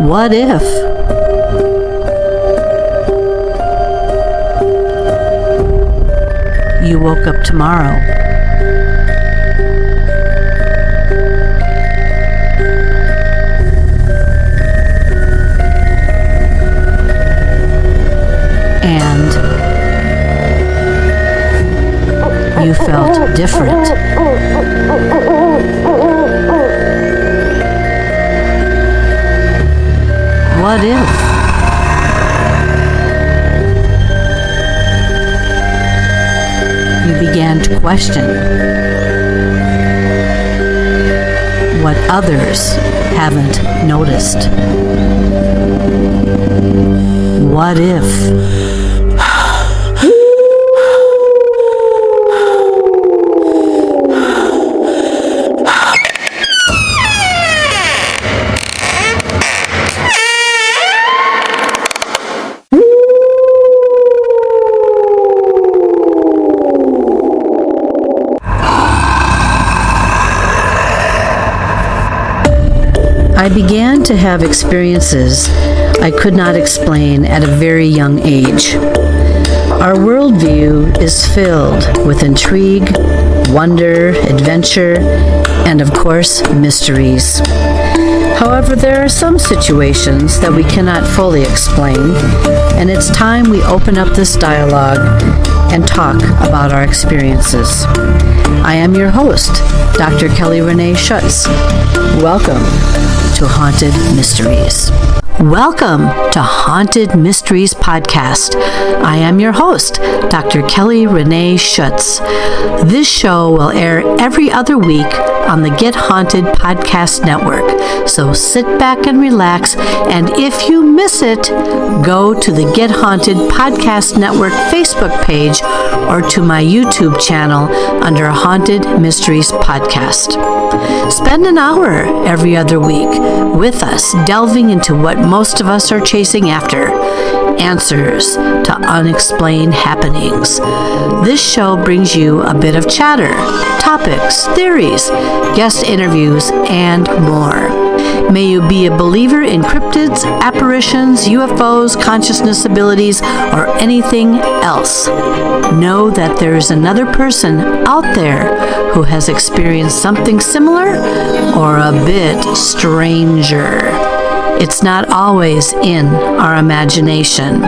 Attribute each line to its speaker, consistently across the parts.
Speaker 1: What if? You woke up tomorrow and you felt different. What if? You began to question what others haven't noticed. What if? I began to have experiences I could not explain at a very young age. Our worldview is filled with intrigue, wonder, adventure, and of course, mysteries. However, there are some situations that we cannot fully explain, and it's time we open up this dialogue and talk about our experiences. I am your host, Dr. Kelly Renee Schutz. Welcome to Haunted Mysteries. Welcome to Haunted Mysteries Podcast. I am your host, Dr. Kelly Renee Schutz. This show will air every other week on the Get Haunted Podcast Network. So sit back and relax, and if you miss it, go to the Get Haunted Podcast Network Facebook page or to my YouTube channel under Haunted Mysteries Podcast. Spend an hour every other week with us, delving into what most of us are chasing after, answers to unexplained happenings. This show brings you a bit of chatter, topics, theories, guest interviews, and more. May you be a believer in cryptids, apparitions, UFOs, consciousness abilities, or anything else. Know that there is another person out there who has experienced something similar or a bit stranger. It's not always in our imagination.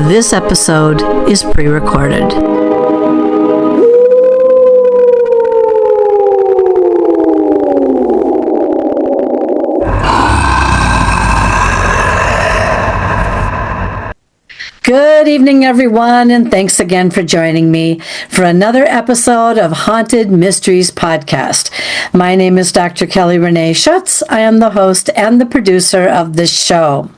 Speaker 1: This episode is pre-recorded. Good evening, everyone, and thanks again for joining me for another episode of Haunted Mysteries Podcast. My name is Dr. Kelly Renee Schutz. I am the host and the producer of this show.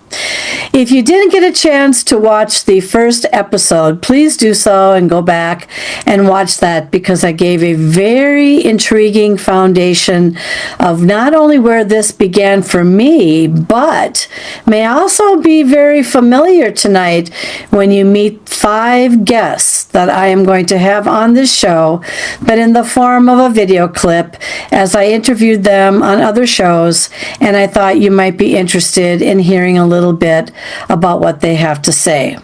Speaker 1: If you didn't get a chance to watch the first episode, please do so and go back and watch that, because I gave a very intriguing foundation of not only where this began for me, but may also be very familiar tonight when you meet 5 guests that I am going to have on this show, but in the form of a video clip as I interviewed them on other shows, and I thought you might be interested in hearing a little bit about what they have to say.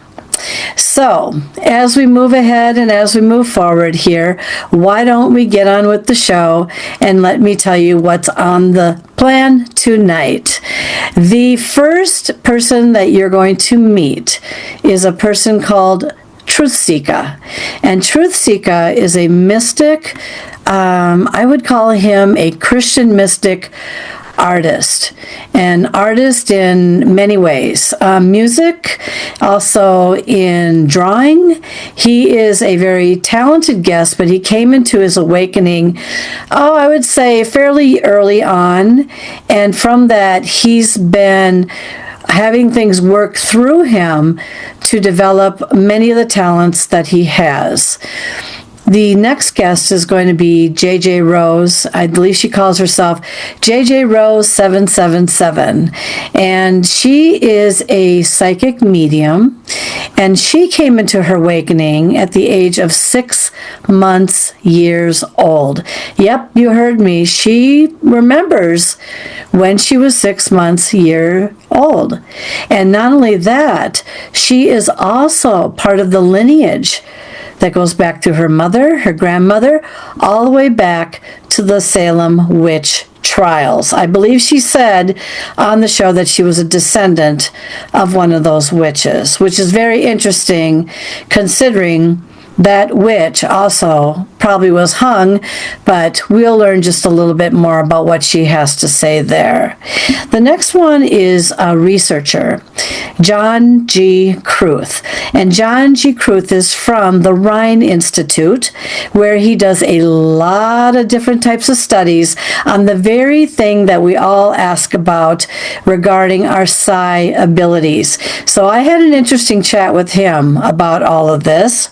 Speaker 1: So, as we move ahead and as we move forward here, why don't we get on with the show and let me tell you what's on the plan tonight. The first person that you're going to meet is a person called Truthseekah. And Truthseekah is a mystic. I would call him a Christian mystic artist, an artist in many ways. Music, also in drawing. He is a very talented guest, but he came into his awakening, I would say fairly early on, and from that he's been having things work through him to develop many of the talents that he has. The next guest is going to be JJ Rose. I believe she calls herself JJ Rose 777. And she is a psychic medium. And she came into her awakening at the age of 6 months, years old. Yep, you heard me. She remembers when she was 6 months, year old. And not only that, she is also part of the lineage that goes back to her mother, her grandmother, all the way back to the Salem witch trials. I believe she said on the show that she was a descendant of one of those witches, which is very interesting considering that witch also probably was hung, but we'll learn just a little bit more about what she has to say there. The next one is a researcher, John G. Kruth. And John G. Kruth is from the Rhine Institute, where he does a lot of different types of studies on the very thing that we all ask about regarding our psi abilities. So I had an interesting chat with him about all of this.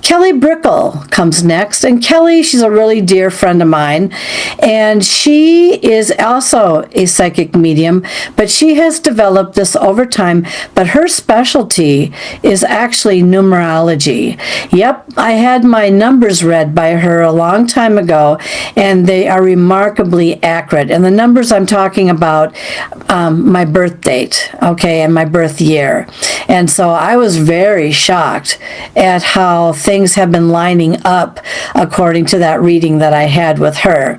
Speaker 1: Kelly Brickel comes next, and Kelly, she's a really dear friend of mine, and she is also a psychic medium, but she has developed this over time, but her specialty is actually numerology. Yep, I had my numbers read by her a long time ago, and they are remarkably accurate, and the numbers I'm talking about, my birth date, okay, and my birth year, and so I was very shocked at how things have been lining up according to that reading that I had with her.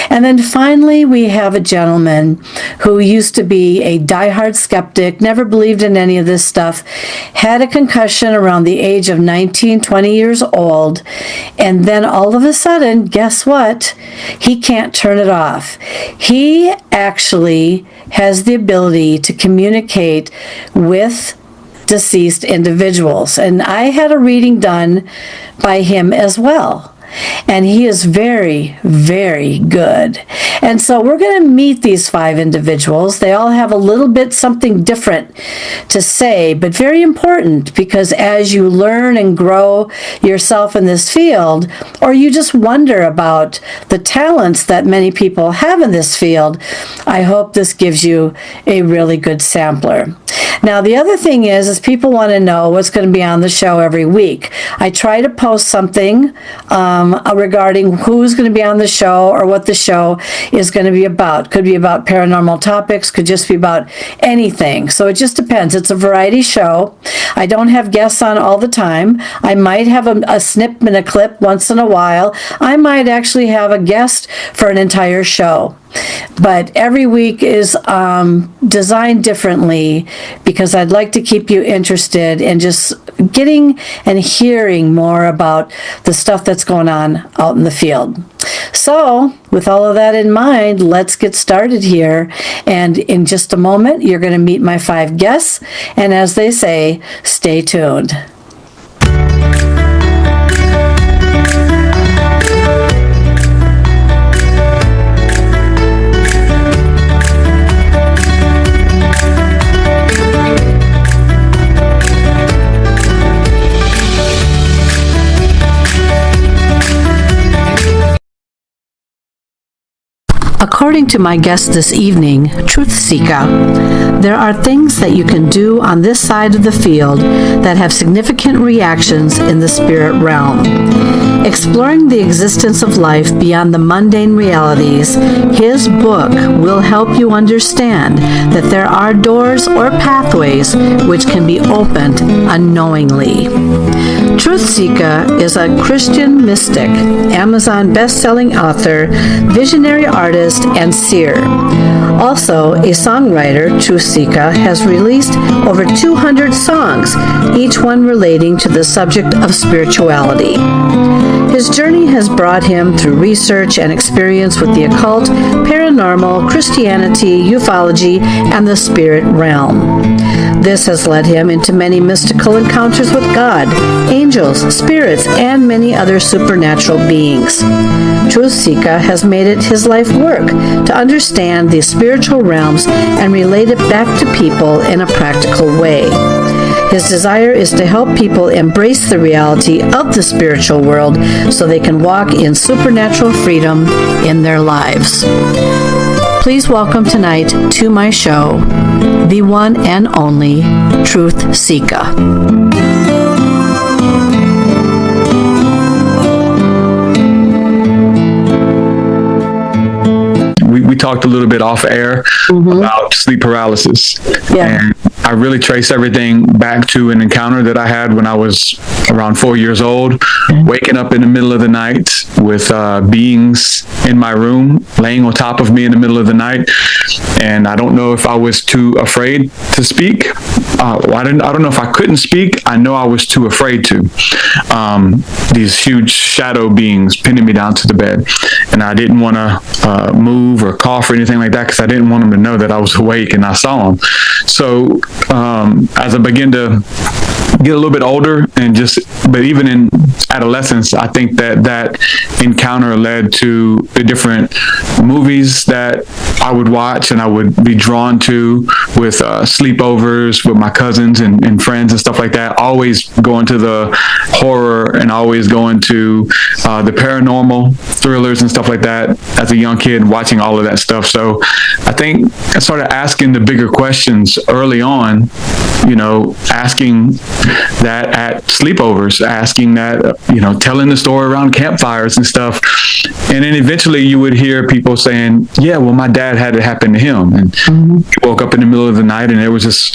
Speaker 1: And then finally, we have a gentleman who used to be a diehard skeptic, never believed in any of this stuff, had a concussion around the age of 19, 20 years old, and then all of a sudden, guess what? He can't turn it off. He actually has the ability to communicate with deceased individuals. And I had a reading done by him as well. And he is very, very good. And so we're going to meet these 5 individuals. They all have a little bit something different to say, but very important, because as you learn and grow yourself in this field, or you just wonder about the talents that many people have in this field, I hope this gives you a really good sampler. Now, the other thing is people want to know what's going to be on the show every week. I try to post something regarding who's going to be on the show or what the show is going to be about. Could be about paranormal topics, could just be about anything. So it just depends. It's a variety show. I don't have guests on all the time. I might have a snip and a clip once in a while. I might actually have a guest for an entire show. But every week is designed differently because I'd like to keep you interested in just getting and hearing more about the stuff that's going on out in the field. So, with all of that in mind, let's get started here. And in just a moment, you're going to meet my 5 guests. And as they say, stay tuned. According to my guest this evening, Truthseekah, there are things that you can do on this side of the field that have significant reactions in the spirit realm. Exploring the existence of life beyond the mundane realities, his book will help you understand that there are doors or pathways which can be opened unknowingly. Truthseekah is a Christian mystic, Amazon best-selling author, visionary artist, and seer. Also, a songwriter, Truthseekah has released over 200 songs, each one relating to the subject of spirituality. His journey has brought him through research and experience with the occult, paranormal, Christianity, ufology, and the spirit realm. This has led him into many mystical encounters with God, angels, spirits, and many other supernatural beings. Truthseekah has made it his life work to understand the spiritual realms and relate it back to people in a practical way. His desire is to help people embrace the reality of the spiritual world so they can walk in supernatural freedom in their lives. Please welcome tonight to my show, the one and only Truthseekah.
Speaker 2: We talked a little bit off air about sleep paralysis.
Speaker 1: Yeah.
Speaker 2: And I really trace everything back to an encounter that I had when I was around 4 years old, waking up in the middle of the night with beings in my room, laying on top of me in the middle of the night. And I don't know if I was too afraid to speak. I don't know if I couldn't speak. I know I was too afraid to. These huge shadow beings pinning me down to the bed. And I didn't want to move or cough or anything like that because I didn't want them to know that I was awake and I saw them. So as I began to get a little bit older but even in adolescence, I think that encounter led to the different movies that I would watch and I would be drawn to with sleepovers with my cousins and friends and stuff like that. Always going to the horror and always going to the paranormal thrillers and stuff like that as a young kid, watching all of that stuff. So I think I started asking the bigger questions early on, asking that at sleepovers, asking that, telling the story around campfires and stuff. And then eventually you would hear people saying, yeah, well, my dad had it happen to him. And he woke up in the middle of the night and there was this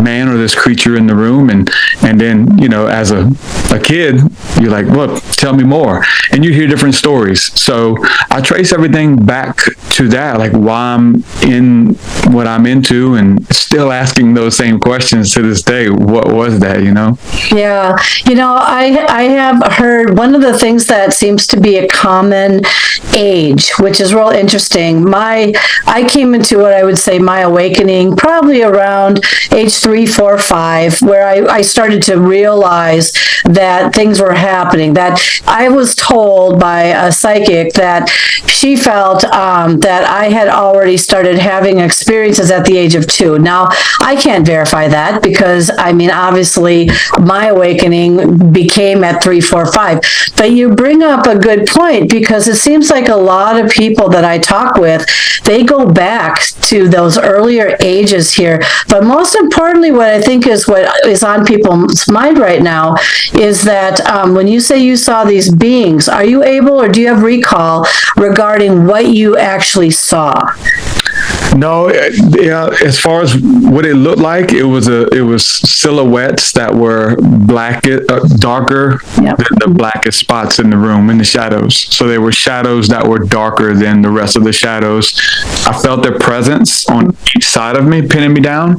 Speaker 2: man or this creature in the room. And then, as a kid, you're like, well, tell me more. And you hear different stories. So I trace everything back to that, like why I'm in what I'm into and still asking those same questions to this day. What was that,
Speaker 1: Yeah. I have heard one of the things that seems to be a common age, which is real interesting. I came into what I would say my awakening probably around age 3, 4, 5, where I started to realize that things were happening, that I was told by a psychic that she felt that I had already started having experiences at the age of 2. Now, I can't verify that because, obviously, my awakening became at 3, 4, 5. But you bring up a good point because it seems like a lot of people that I talk with, they go back to those earlier ages here. But most importantly, what I think is what is on people's mind right now is that when you say you saw these beings, are you able or do you have recall regarding what you actually saw?
Speaker 2: No, as far as what it looked like, it was silhouettes that were darker than the blackest spots in the room, in the shadows. So they were shadows that were darker than the rest of the shadows. I felt their presence on each side of me, pinning me down,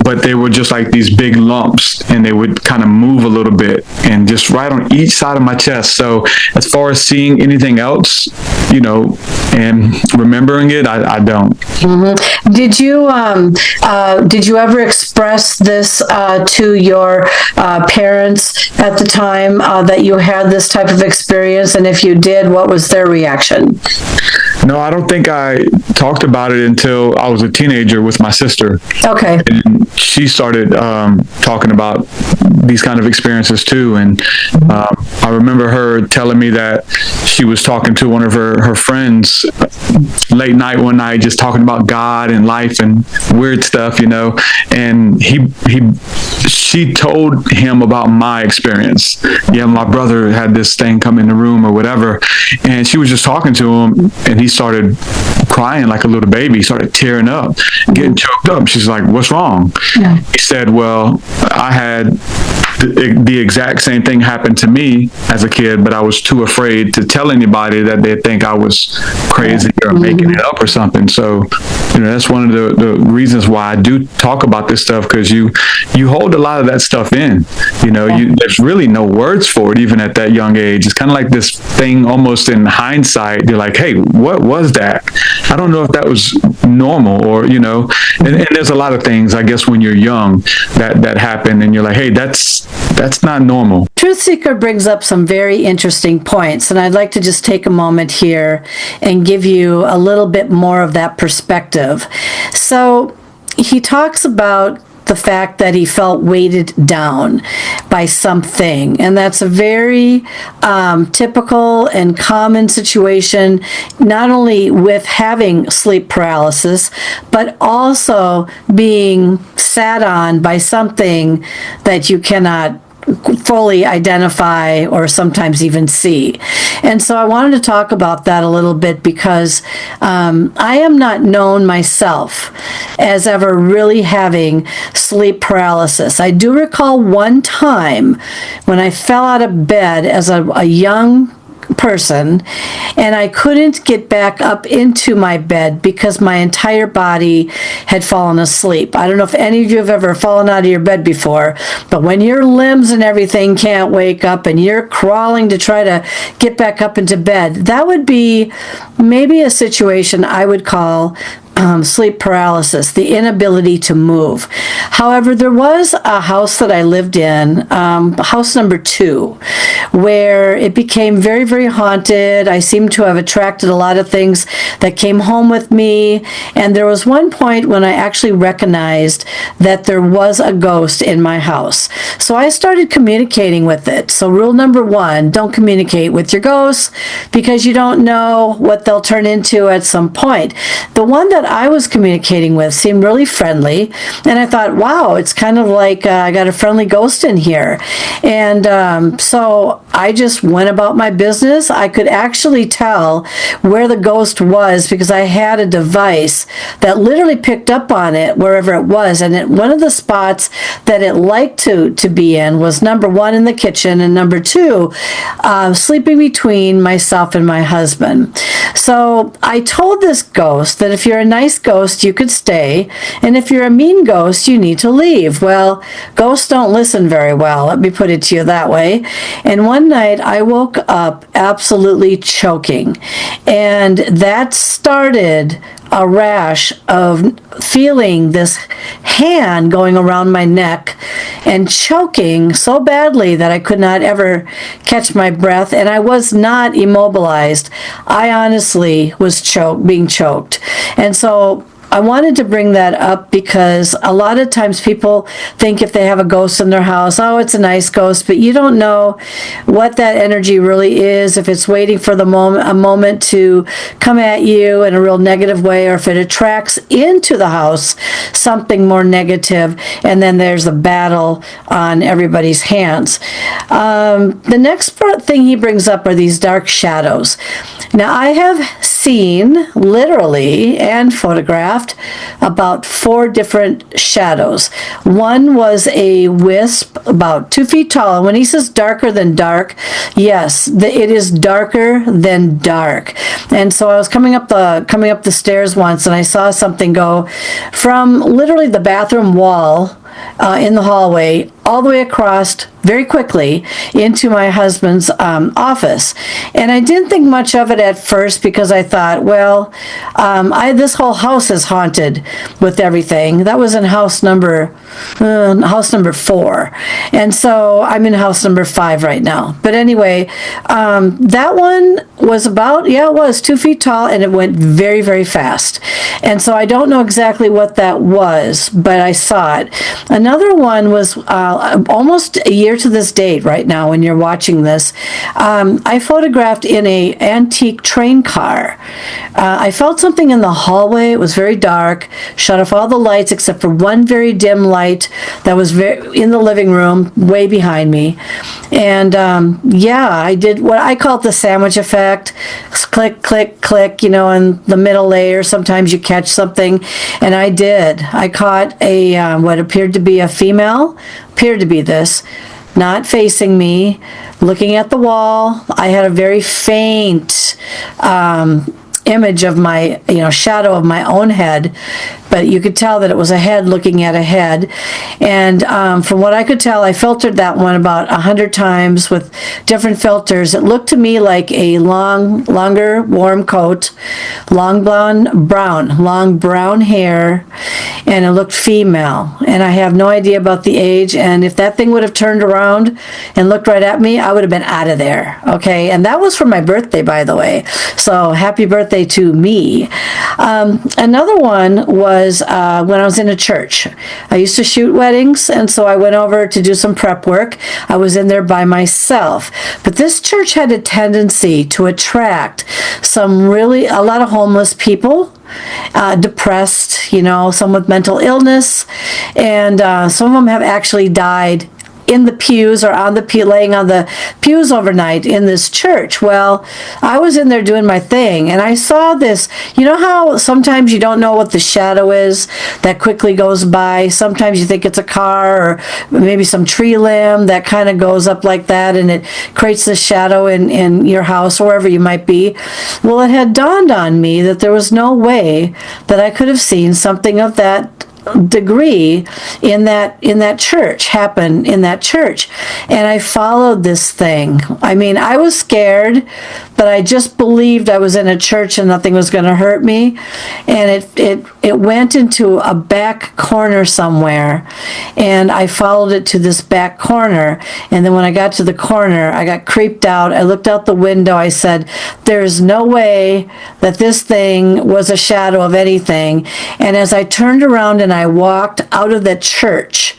Speaker 2: but they were just like these big lumps, and they would kind of move a little bit, and just right on each side of my chest. So as far as seeing anything else, and remembering it, I don't.
Speaker 1: Did you ever express this to your parents at the time that you had this type of experience? And if you did, what was their reaction?
Speaker 2: No, I don't think I talked about it until I was a teenager with my sister. Okay. And she started talking about these kind of experiences too. And I remember her telling me that she was talking to one of her friends late night one night, just talking about God and life and weird stuff, and she told him about my experience. Yeah, my brother had this thing come in the room or whatever, and she was just talking to him, and he started crying like a little baby. He started tearing up, getting choked up. She's like, what's wrong? Yeah. He said, well, I had the exact same thing happened to me as a kid, but I was too afraid to tell anybody that they'd think I was crazy or making it up or something. So, that's one of the reasons why I do talk about this stuff, because you hold a lot of that stuff in. There's really no words for it, even at that young age. It's kind of like this thing almost in hindsight. You're like, hey, what was that? I don't know if that was normal or, and there's a lot of things, I guess, when you're young that happen, and you're like, hey, that's not normal.
Speaker 1: Truthseekah brings up some very interesting points, and I'd like to just take a moment here and give you a little bit more of that perspective. So he talks about the fact that he felt weighted down by something. And that's a very typical and common situation, not only with having sleep paralysis, but also being sat on by something that you cannot fully identify or sometimes even see. And so I wanted to talk about that a little bit because I am not known myself as ever really having sleep paralysis. I do recall one time when I fell out of bed as a young person and I couldn't get back up into my bed because my entire body had fallen asleep. I don't know if any of you have ever fallen out of your bed before, but when your limbs and everything can't wake up and you're crawling to try to get back up into bed, that would be maybe a situation I would call sleep paralysis, the inability to move. However, there was a house that I lived in, house number 2, where it became very, very haunted. I seemed to have attracted a lot of things that came home with me. And there was one point when I actually recognized that there was a ghost in my house. So I started communicating with it. So rule number 1, don't communicate with your ghosts because you don't know what they'll turn into at some point. The one that I was communicating with seemed really friendly, and I thought, wow, it's kind of like I got a friendly ghost in here. And so I just went about my business. I could actually tell where the ghost was because I had a device that literally picked up on it wherever it was. And one of the spots that it liked to be in was number 1 in the kitchen, and number 2, sleeping between myself and my husband. So I told this ghost that if you're a nice ghost, you could stay, and if you're a mean ghost, you need to leave. Well, ghosts don't listen very well, let me put it to you that way. And one night I woke up absolutely choking, and that started a rash of feeling this hand going around my neck and choking so badly that I could not ever catch my breath, and I was not immobilized. I honestly was being choked. And so I wanted to bring that up because a lot of times people think if they have a ghost in their house, oh, it's a nice ghost, but you don't know what that energy really is, if it's waiting for a moment to come at you in a real negative way, or if it attracts into the house something more negative, and then there's a battle on everybody's hands. The next thing he brings up are these dark shadows. Now, I have seen, literally, and photographed about 4 different shadows. One was a wisp about 2 feet tall. And when he says darker than dark, yes, it is darker than dark. And so I was coming up the stairs once, and I saw something go from literally the bathroom wall in the hallway all the way across very quickly into my husband's office. And I didn't think much of it at first because I thought, well, this whole house is haunted with everything. That was in house number 4. And so I'm in house number 5 right now. But anyway, that one was it was 2 feet tall, and it went very, very fast. And so I don't know exactly what that was, but I saw it. Another one was almost a year to this date right now when you're watching this. I photographed in a antique train car. I felt something in the hallway. It was very dark. Shut off all the lights except for one very dim light that was in the living room way behind me. And I did what I call the sandwich effect. Click, click, click, in the middle layer. Sometimes you catch something. And I did. I caught what appeared to be a female, not facing me, looking at the wall. I had a very faint image of my, shadow of my own head, but you could tell that it was a head looking at a head. And from what I could tell, I filtered that one about 100 times with different filters. It looked to me like a longer, warm coat, long brown hair, and it looked female, and I have no idea about the age, and if that thing would have turned around and looked right at me, I would have been out of there, okay? And that was for my birthday, by the way, so happy birthday to me. Another one was when I was in a church. I used to shoot weddings, and so I went over to do some prep work. I was in there by myself, but this church had a tendency to attract a lot of homeless people, depressed, some with mental illness, and some of them have actually died in the pews or laying on the pews overnight in this church. Well, I was in there doing my thing, and I saw this. You know how sometimes you don't know what the shadow is that quickly goes by? Sometimes you think it's a car or maybe some tree limb that kind of goes up like that, and it creates this shadow in your house or wherever you might be. Well, it had dawned on me that there was no way that I could have seen something of that degree in that church happen in that church. And I followed this thing. I mean, I was scared, but I just believed I was in a church and nothing was going to hurt me. And it went into a back corner somewhere, and I followed it to this back corner. And then when I got to the corner, I got creeped out. I looked out the window. I said, there's no way that this thing was a shadow of anything. And as I turned around and I walked out of the church,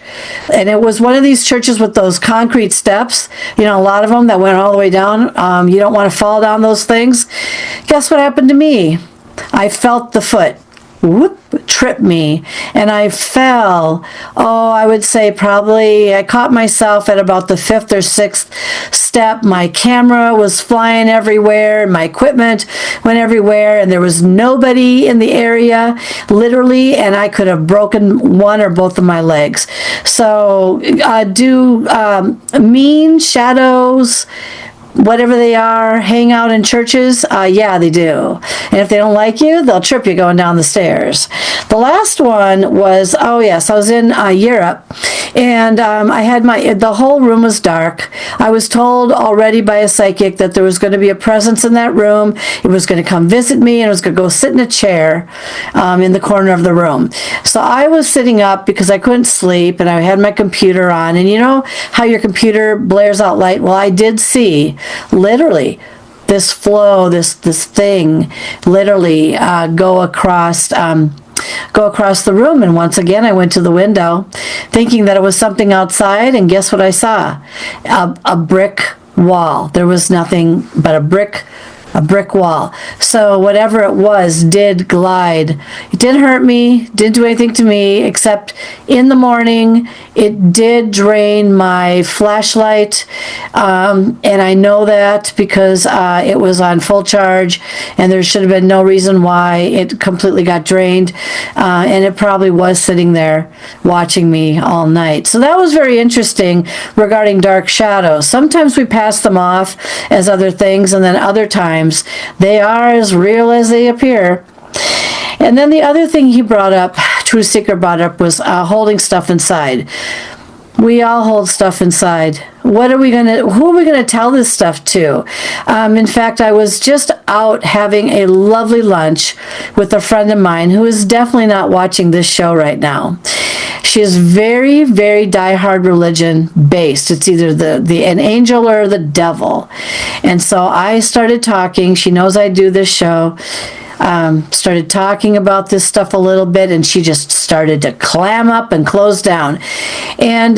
Speaker 1: and it was one of these churches with those concrete steps, a lot of them that went all the way down. You don't want to fall down those things. Guess what happened to me? I felt the foot tripped me, and I fell. I would say probably I caught myself at about the 5th or 6th step. My camera was flying everywhere, my equipment went everywhere, and there was nobody in the area, literally, and I could have broken one or both of my legs. So do mean shadows, whatever they are, hang out in churches? Yeah, they do. And if they don't like you, they'll trip you going down the stairs. The last one was, I was in Europe, and I had the whole room was dark. I was told already by a psychic that there was going to be a presence in that room. It was going to come visit me, and it was going to go sit in a chair in the corner of the room. So I was sitting up because I couldn't sleep, and I had my computer on. And you know how your computer blares out light? Well, I did see literally this flow, this thing literally go across the room. And once again, I went to the window thinking that it was something outside, and guess what I saw? A brick wall. There was nothing but a brick wall. So whatever it was did glide. It didn't hurt me, didn't do anything to me, except in the morning it did drain my flashlight, and I know that because it was on full charge, and there should have been no reason why it completely got drained, and it probably was sitting there watching me all night. So that was very interesting regarding dark shadows. Sometimes we pass them off as other things, and then other times they are as real as they appear. And then the other thing he brought up, Truthseekah brought up, was holding stuff inside. We all hold stuff inside. Who are we going to tell this stuff to? In fact, I was just out having a lovely lunch with a friend of mine who is definitely not watching this show right now. She is very, very diehard religion based. It's either an angel or the devil. And so I started talking. She knows I do this show. Started talking about this stuff a little bit, and she just started to clam up and close down. And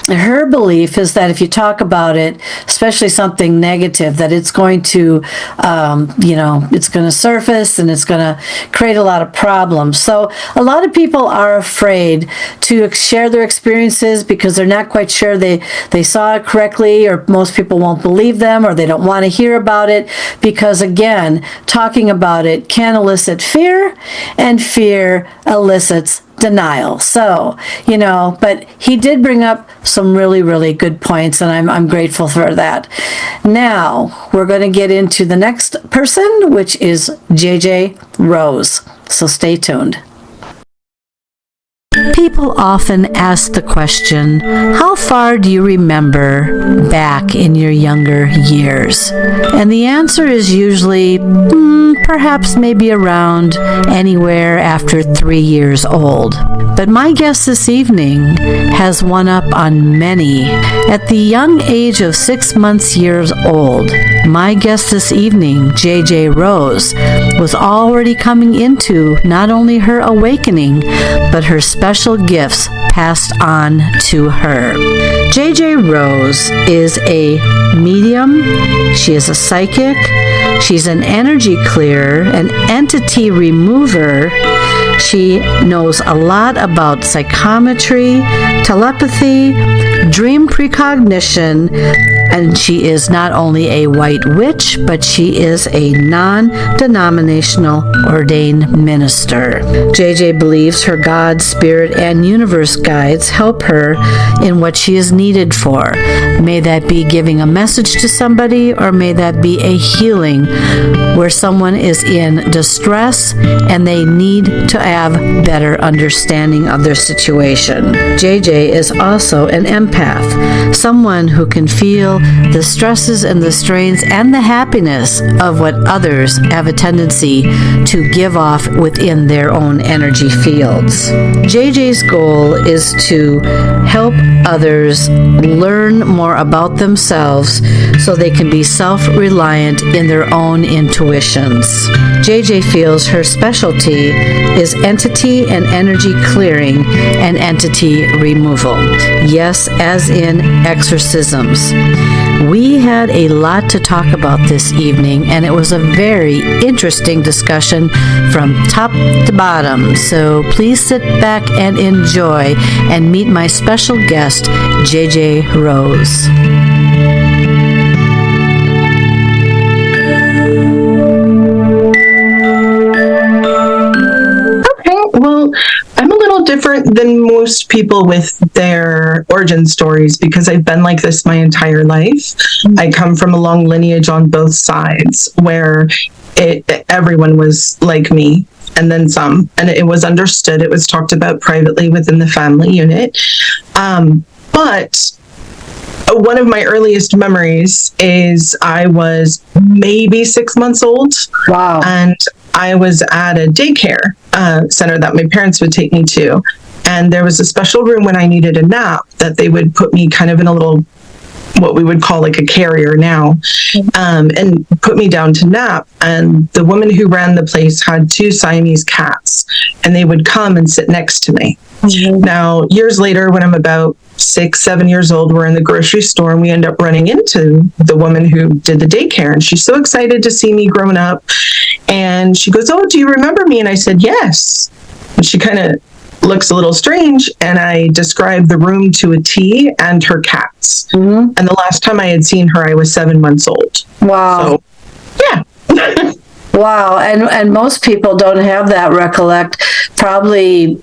Speaker 1: her belief is that if you talk about it, especially something negative, that it's going to, it's going to surface and it's going to create a lot of problems. So a lot of people are afraid to share their experiences because they're not quite sure they saw it correctly, or most people won't believe them, or they don't want to hear about it because, again, talking about it can elicit fear, and fear elicits denial. So, but he did bring up some really, really good points, and I'm grateful for that. Now, we're going to get into the next person, which is JJ Rose. So stay tuned. People often ask the question, how far do you remember back in your younger years? And the answer is usually, perhaps maybe around anywhere after 3 years old. But my guest this evening has one up on many. At the young age of 6 years old, my guest this evening, JJ Rose, was already coming into not only her awakening, but her special gifts passed on to her. JJ Rose is a medium. She is a psychic. She's an energy clearer, an entity remover. She knows a lot about psychometry, telepathy, dream precognition, and she is not only a white witch, but she is a non-denominational ordained minister. JJ believes her God, spirit, and universe guides help her in what she is needed for. May that be giving a message to somebody, or may that be a healing where someone is in distress and they need to have better understanding of their situation. JJ is also an empath, someone who can feel the stresses and the strains and the happiness of what others have a tendency to give off within their own energy fields. JJ's goal is to help others learn more about themselves so they can be self-reliant in their own intuitions. JJ feels her specialty is entity and energy clearing and entity removal. Yes, as in exorcisms. We had a lot to talk about this evening, and it was a very interesting discussion from top to bottom. So please sit back and enjoy and meet my special guest, JJ Rose.
Speaker 3: Well, I'm a little different than most people with their origin stories because I've been like this my entire life. I come from a long lineage on both sides where everyone was like me and then some, and it was understood. It was talked about privately within the family unit. But one of my earliest memories is I was maybe 6 months old.
Speaker 1: Wow.
Speaker 3: And I was at a daycare center that my parents would take me to. And there was a special room when I needed a nap that they would put me kind of in a little, what we would call like a carrier now, and put me down to nap. And the woman who ran the place had 2 Siamese cats, and they would come and sit next to me. Mm-hmm. Now, years later, when I'm about 6, 7 years old, we're in the grocery store and we end up running into the woman who did the daycare. And she's so excited to see me grown up. And she goes, "Oh, do you remember me?" And I said, "Yes." And she kind of looks a little strange. And I described the room to a T and her cats. Mm-hmm. And the last time I had seen her, I was 7 months old.
Speaker 1: Wow.
Speaker 3: So, yeah.
Speaker 1: Wow, and most people don't have that recollect. Probably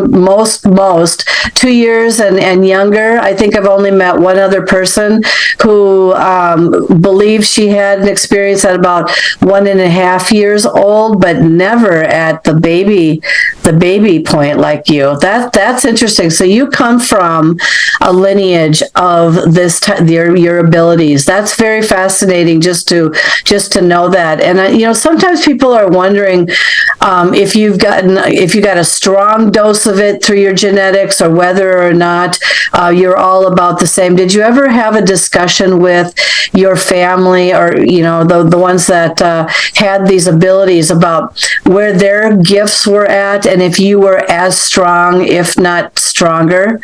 Speaker 1: most 2 years and younger. I think I've only met one other person who believes she had an experience at about 1.5 years old, but never at the baby point like you. That's interesting. So you come from a lineage of this your abilities. That's very fascinating. Just to know that. And sometimes people are wondering if you got a strong dose of it through your genetics, or whether or not you're all about the same. Did you ever have a discussion with your family, or the ones that had these abilities, about where their gifts were at, and if you were as strong, if not stronger?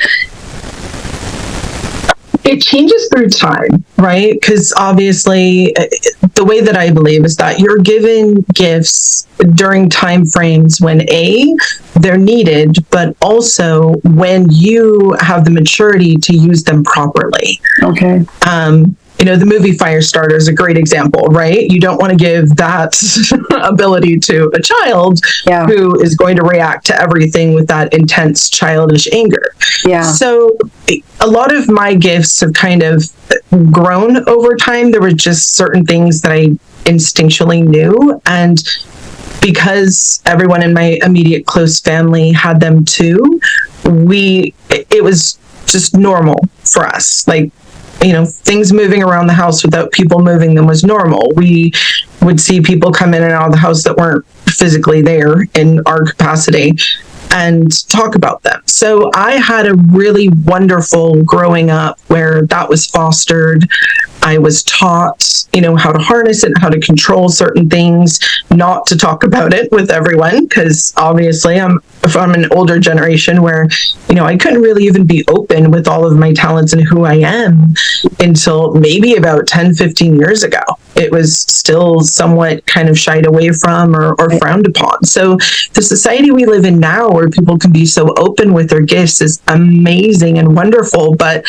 Speaker 3: It changes through time, right? Because obviously, the way that I believe is that you're given gifts during time frames when they're needed, but also when you have the maturity to use them properly.
Speaker 1: Okay.
Speaker 3: The movie Firestarter is a great example, right? You don't want to give that ability to a child who is going to react to everything with that intense childish anger. Yeah. So a lot of my gifts have kind of grown over time. There were just certain things that I instinctually knew, and because everyone in my immediate close family had them too, it was just normal for us. Like, things moving around the house without people moving them was normal. We would see people come in and out of the house that weren't physically there in our capacity and talk about them. So I had a really wonderful growing up where that was fostered. I was taught, how to harness it, how to control certain things, not to talk about it with everyone, because obviously I'm from an older generation where, I couldn't really even be open with all of my talents and who I am until maybe about 10, 15 years ago. It was still somewhat kind of shied away from or frowned upon. So the society we live in now, where people can be so open with their gifts, is amazing and wonderful. But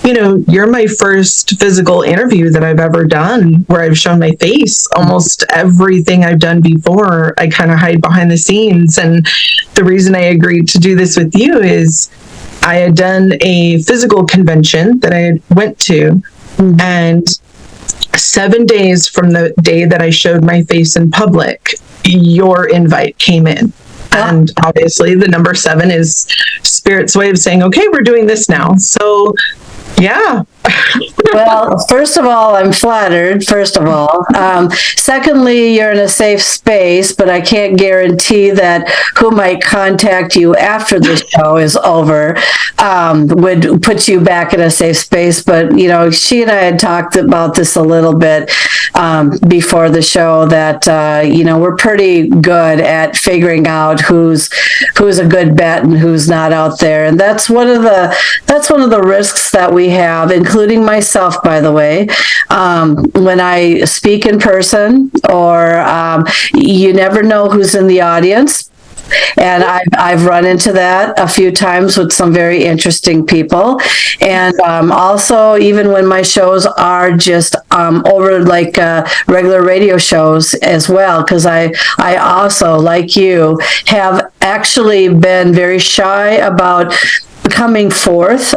Speaker 3: you're my first physical interview that I've ever done where I've shown my face. Almost everything I've done before, I kind of hide behind the scenes. And the reason I agreed to do this with you is I had done a physical convention that I went to, and 7 days from the day that I showed my face in public, your invite came in. And obviously the number 7 is Spirit's way of saying, okay, we're doing this now. So yeah.
Speaker 1: Well, first of all, I'm flattered, first of all. Secondly, you're in a safe space, but I can't guarantee that who might contact you after the show is over would put you back in a safe space. But, she and I had talked about this a little bit before the show, that, we're pretty good at figuring out who's a good bet and who's not out there. And that's one of the risks that we have, including myself, by the way, when I speak in person, or you never know who's in the audience. And I've run into that a few times with some very interesting people. And also, even when my shows are just over like regular radio shows as well, because I also, like you, have actually been very shy about coming forth,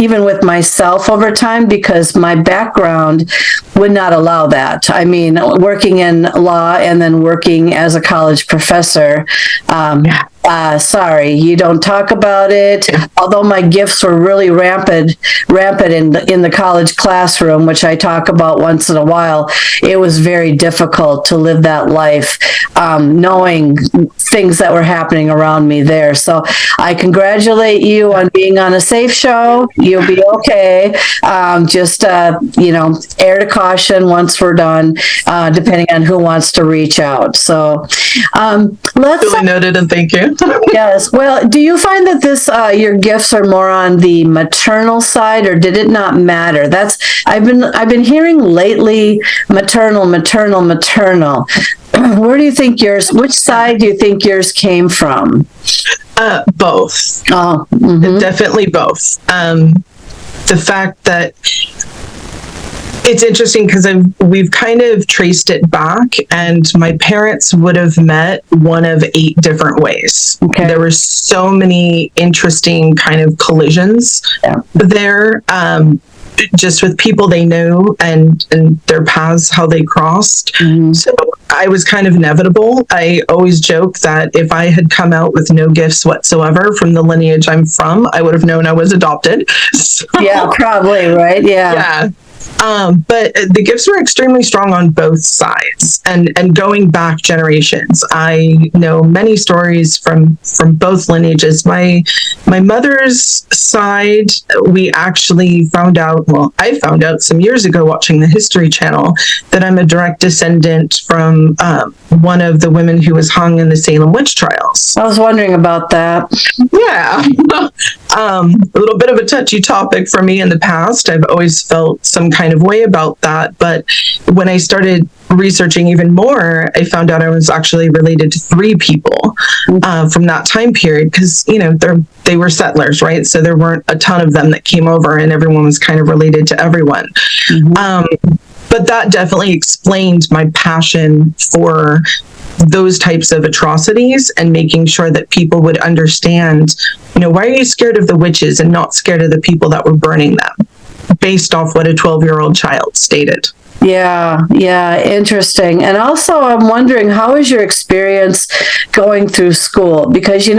Speaker 1: even with myself over time, because my background would not allow that. I mean, working in law and then working as a college professor, sorry, you don't talk about it. Although my gifts were really rampant in the college classroom, which I talk about once in a while, it was very difficult to live that life, knowing things that were happening around me there. So I congratulate you on being on a safe show. You'll be okay. Just air to caution once we're done, depending on who wants to reach out. So let's...
Speaker 3: Really noted, and thank you.
Speaker 1: Yes. Well, do you find that your gifts are more on the maternal side, or did it not matter? I've been hearing lately maternal. Where do you think which side do you think yours came from?
Speaker 3: Both.
Speaker 1: Oh,
Speaker 3: definitely both. The fact that it's interesting because we've kind of traced it back, and my parents would have met one of 8 different ways.
Speaker 1: Okay.
Speaker 3: There were so many interesting kind of collisions there, just with people they knew and their paths, how they crossed. So I was kind of inevitable. I always joke that if I had come out with no gifts whatsoever from the lineage I'm from, I would have known I was adopted. So,
Speaker 1: yeah, probably, right? Yeah.
Speaker 3: But the gifts were extremely strong on both sides, and going back generations. I know many stories from both lineages. My mother's side, we actually found out, I found out some years ago watching the History Channel, that I'm a direct descendant from one of the women who was hung in the Salem witch trials.
Speaker 1: I was wondering about that.
Speaker 3: Yeah. A little bit of a touchy topic for me in the past. I've always felt some kind of way about that. But when I started researching even more, I found out I was actually related to 3 people from that time period, because, they were settlers, right? So there weren't a ton of them that came over, and everyone was kind of related to everyone. But that definitely explained my passion for those types of atrocities, and making sure that people would understand, why are you scared of the witches and not scared of the people that were burning them, based off what a 12-year-old child stated.
Speaker 1: Yeah, interesting. And also, I'm wondering, how is your experience going through school? Because it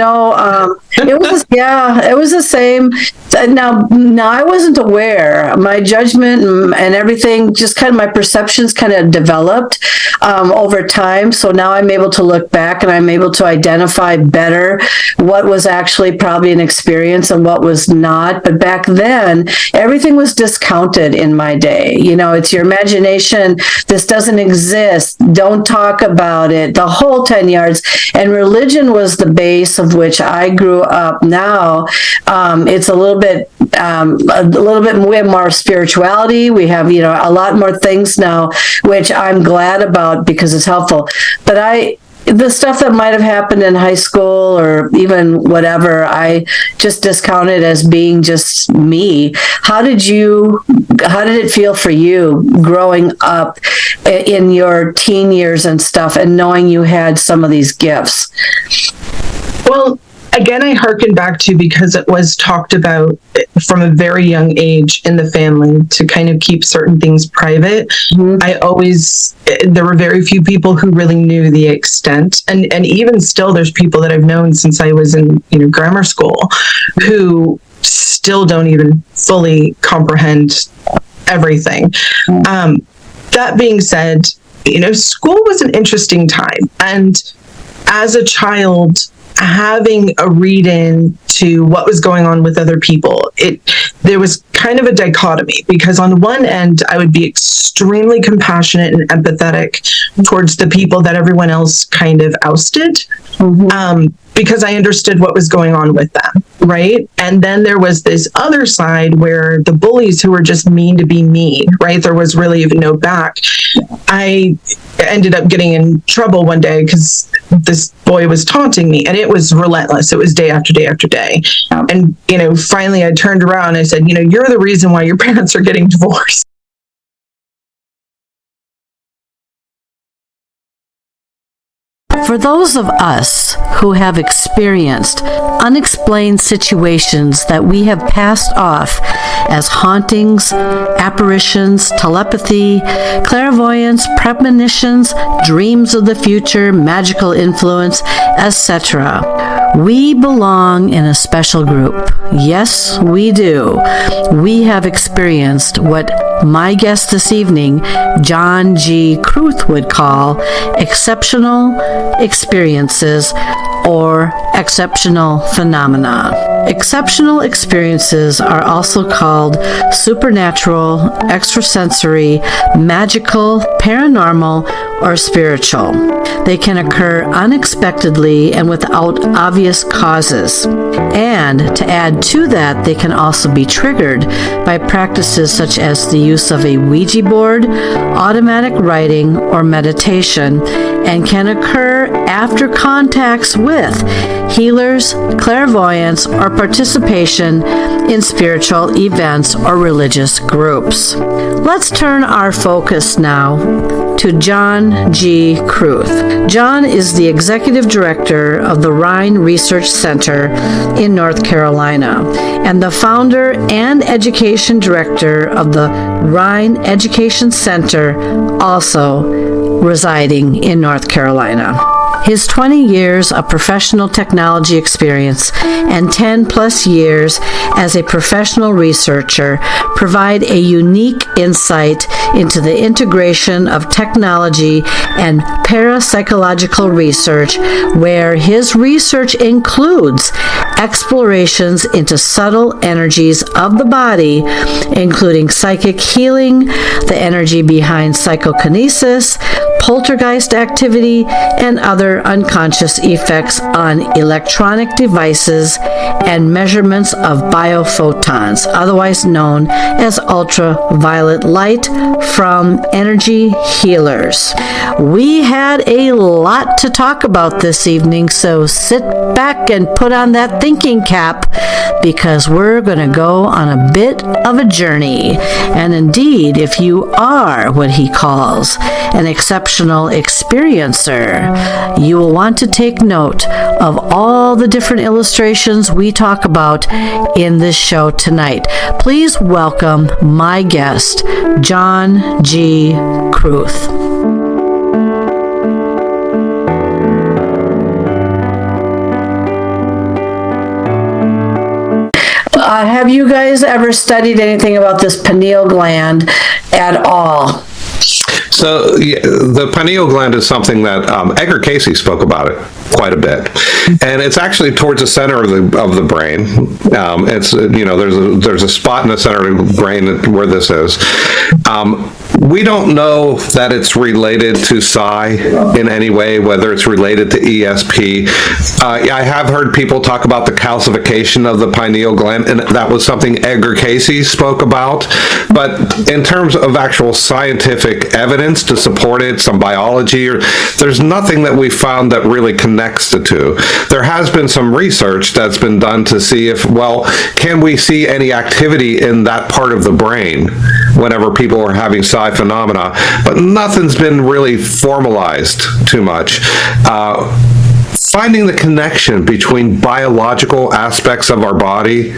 Speaker 1: was the same. Now I wasn't aware. My judgment and everything, just kind of my perceptions, kind of developed over time. So now I'm able to look back and I'm able to identify better what was actually probably an experience and what was not. But back then, everything was discounted in my day. It's your imagination. This doesn't exist. Don't talk about it. The whole 10 yards. And religion was the base of which I grew up. Now, it's a little bit we have more spirituality. We have, a lot more things now, which I'm glad about because it's helpful. But the stuff that might have happened in high school or even whatever, I just discounted as being just me. How did it feel for you growing up in your teen years and stuff and knowing you had some of these gifts?
Speaker 3: Well, again, I hearken back to because it was talked about from a very young age in the family to kind of keep certain things private. Mm-hmm. There were very few people who really knew the extent. And even still, there's people that I've known since I was in, grammar school who still don't even fully comprehend everything. That being said, school was an interesting time. And as a child, having a read-in to what was going on with other people, there was kind of a dichotomy, because on one end, I would be extremely compassionate and empathetic towards the people that everyone else kind of ousted, because I understood what was going on with them, right? And then there was this other side where the bullies who were just mean to be mean, right? There was really even no back. I ended up getting in trouble one day because this boy was taunting me, and it was relentless. It was day after day after day. And, finally I turned around and I said, you're the reason why your parents are getting divorced.
Speaker 1: For those of us who have experienced unexplained situations that we have passed off as hauntings, apparitions, telepathy, clairvoyance, premonitions, dreams of the future, magical influence, etc., we belong in a special group. Yes, we do. We have experienced what my guest this evening, John G. Kruth, would call exceptional experiences or exceptional phenomena. Exceptional experiences are also called supernatural, extrasensory, magical, paranormal, or spiritual. They can occur unexpectedly and without obvious causes. And to add to that, they can also be triggered by practices such as the use of a Ouija board, automatic writing, or meditation, and can occur after contacts with healers, clairvoyance, or participation in spiritual events or religious groups. Let's turn our focus now to John G. Kruth. John is the executive director of the Rhine Research Center in North Carolina and the founder and education director of the Rhine Education Center, also residing in North Carolina. His 20 years of professional technology experience and 10 plus years as a professional researcher provide a unique insight into the integration of technology and parapsychological research, where his research includes explorations into subtle energies of the body, including psychic healing, the energy behind psychokinesis, poltergeist activity, and other unconscious effects on electronic devices and measurements of biophotons, otherwise known as ultraviolet light, from energy healers. We had a lot to talk about this evening, so sit back and put on that thinking cap, because we're going to go on a bit of a journey. And indeed, if you are what he calls an exceptional professional experiencer. You will want to take note of all the different illustrations we talk about in this show tonight. Please welcome my guest, John G. Kruth. Have you guys ever studied anything about this pineal gland at all?
Speaker 4: So the pineal gland is something that Edgar Cayce spoke about it quite a bit, and it's actually towards the center of the brain. It's there's a spot in the center of the brain where this is. We don't know that it's related to psi in any way, whether it's related to ESP. I have heard people talk about the calcification of the pineal gland, and that was something Edgar Cayce spoke about. But in terms of actual scientific evidence to support it, some biology, there's nothing that we found that really connects the two. There has been some research that's been done to see if, can we see any activity in that part of the brain whenever people are having psi phenomena, but nothing's been really formalized too much. Finding the connection between biological aspects of our body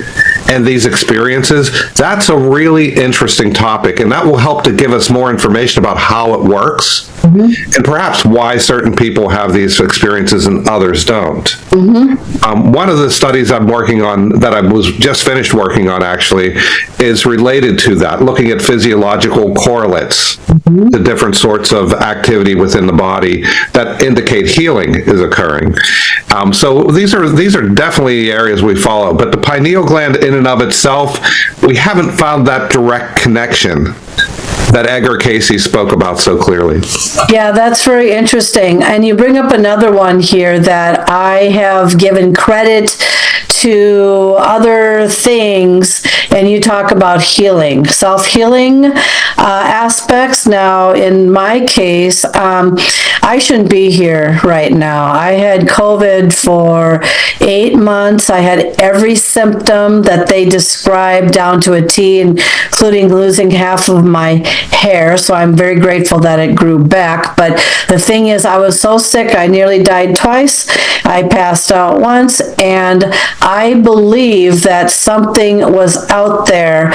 Speaker 4: and these experiences, that's a really interesting topic, and that will help to give us more information about how it works, and perhaps why certain people have these experiences and others don't. One of the studies I'm working on, that I was just finished working on actually, is related to that, looking at physiological correlates to different sorts of activity within the body that indicate healing is occurring. So these are definitely areas we follow, but the pineal gland in and of itself, we haven't found that direct connection that Edgar Cayce spoke about so clearly.
Speaker 1: Yeah, that's very interesting. And you bring up another one here that I have given credit to other things, and you talk about healing, self-healing aspects. Now, in my case, I shouldn't be here right now. I had COVID for 8 months. I had every symptom that they described down to a T, including losing half of my hair. So I'm very grateful that it grew back. But the thing is, I was so sick, I nearly died twice. I passed out once, and I believe that something was out there.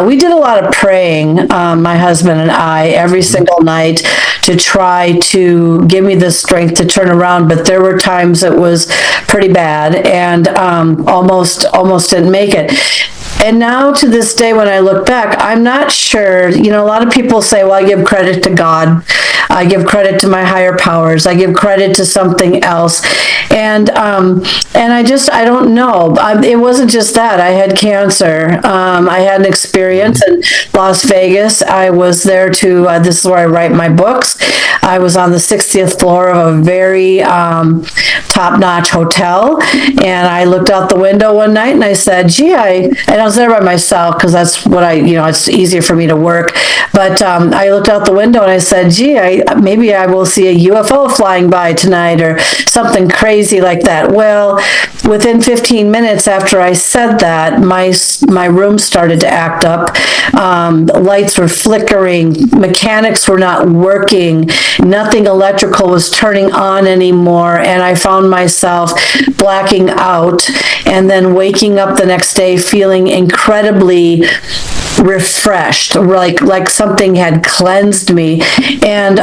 Speaker 1: We did a lot of praying, my husband and I, every single night to try to give me the strength to turn around. But there were times it was pretty bad, and almost didn't make it. And now to this day, when I look back, I'm not sure, a lot of people say, well, I give credit to God. I give credit to my higher powers. I give credit to something else. And I don't know. It wasn't just that. I had cancer. I had an experience in Las Vegas. I was there this is where I write my books. I was on the 60th floor of a very top-notch hotel. And I looked out the window one night and I said, and I was there by myself because that's what it's easier for me to work. But I looked out the window and I said, maybe I will see a UFO flying by tonight or something crazy like that. Well, within 15 minutes after I said that, my room started to act up. Lights were flickering. Mechanics were not working. Nothing electrical was turning on anymore. And I found myself blacking out and then waking up the next day feeling incredibly refreshed, like something had cleansed me. And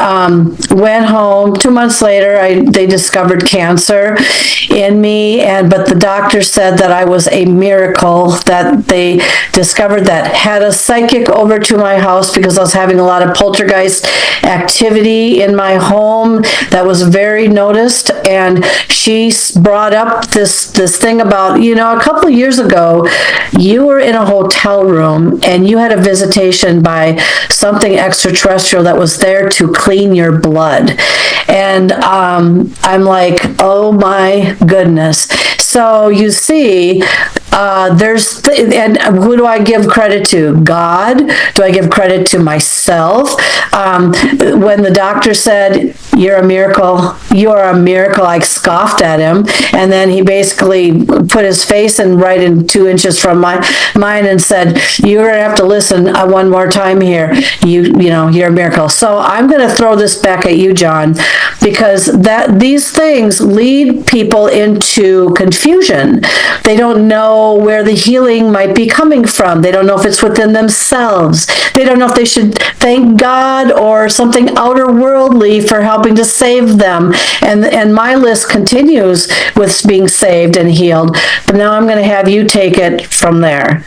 Speaker 1: went home. 2 months later, they discovered cancer in me, but the doctor said that I was a miracle, that they discovered that. Had a psychic over to my house because I was having a lot of poltergeist activity in my home that was very noticed, and she brought up this thing about, a couple of years ago, you were in a hotel room and you had a visitation by something extraterrestrial that was there to clean your blood. And I'm like, oh my goodness. So you see, And who do I give credit to? God? Do I give credit to myself? When the doctor said, "You're a miracle, I scoffed at him. And then he basically put his face right in 2 inches from mine and said, "You're going to have to listen one more time here. You're a miracle." So I'm going to throw this back at you, John, because these things lead people into confusion. They don't know where the healing might be coming from. They don't know if it's within themselves. They don't know if they should thank God or something outer worldly for helping to save them. And my list continues with being saved and healed. But now I'm going to have you take it from there.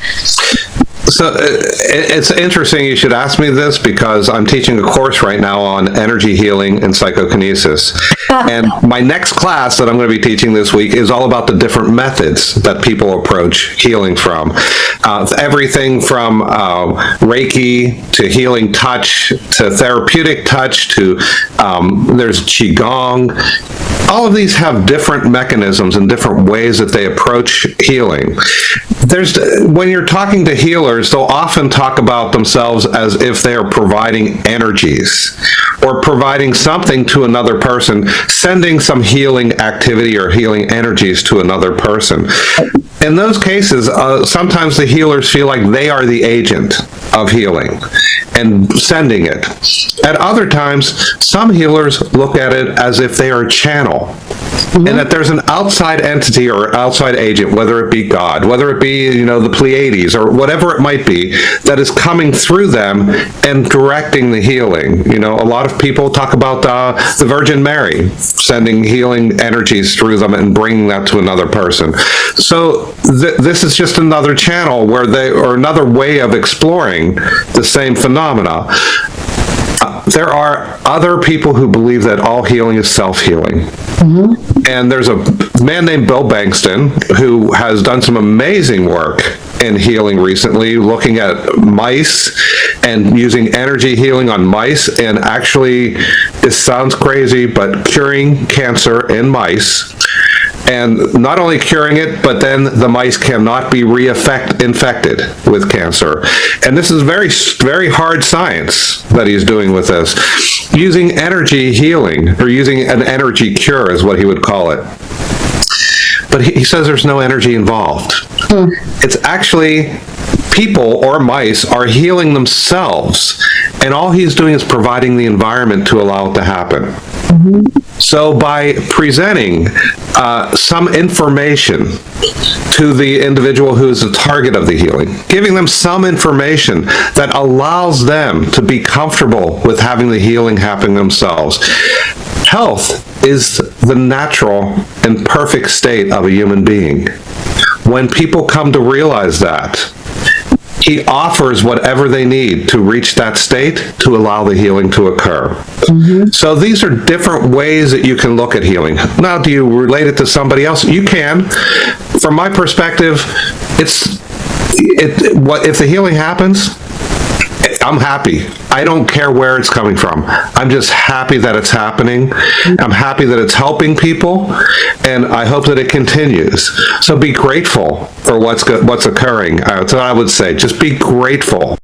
Speaker 4: So it's interesting you should ask me this, because I'm teaching a course right now on energy healing and psychokinesis. And my next class that I'm going to be teaching this week is all about the different methods that people approach healing from. Everything from Reiki to healing touch to therapeutic touch to there's Qigong. All of these have different mechanisms and different ways that they approach healing. When you're talking to healers, they'll often talk about themselves as if they are providing energies or providing something to another person, sending some healing activity or healing energies to another person. In those cases, sometimes the healers feel like they are the agent of healing and sending it. At other times, some healers look at it as if they are a channel, and that there's an outside entity or outside agent, whether it be God, whether it be, the Pleiades or whatever it might be, that is coming through them and directing the healing. A lot of people talk about the Virgin Mary sending healing energies through them and bringing that to another person. So this is just another channel or another way of exploring the same phenomena. There are other people who believe that all healing is self-healing. And there's a man named Bill Bankston who has done some amazing work in healing recently, looking at mice and using energy healing on mice, and actually, this sounds crazy, but curing cancer in mice. And not only curing it, but then the mice cannot be infected with cancer. And this is very, very hard science that he's doing with this. Using energy healing, or using an energy cure is what he would call it. But he says there's no energy involved. It's actually people or mice are healing themselves, and all he's doing is providing the environment to allow it to happen. So by presenting some information to the individual who is the target of the healing, giving them some information that allows them to be comfortable with having the healing happen themselves. Health is the natural and perfect state of a human being. When people come to realize that, he offers whatever they need to reach that state to allow the healing to occur. So these are different ways that you can look at healing. Now, do you relate it to somebody else? You can. From my perspective, if the healing happens, I'm happy. I don't care where it's coming from. I'm just happy that it's happening. I'm happy that it's helping people, and I hope that it continues. So be grateful for what's occurring. That's what I would say. Just be grateful.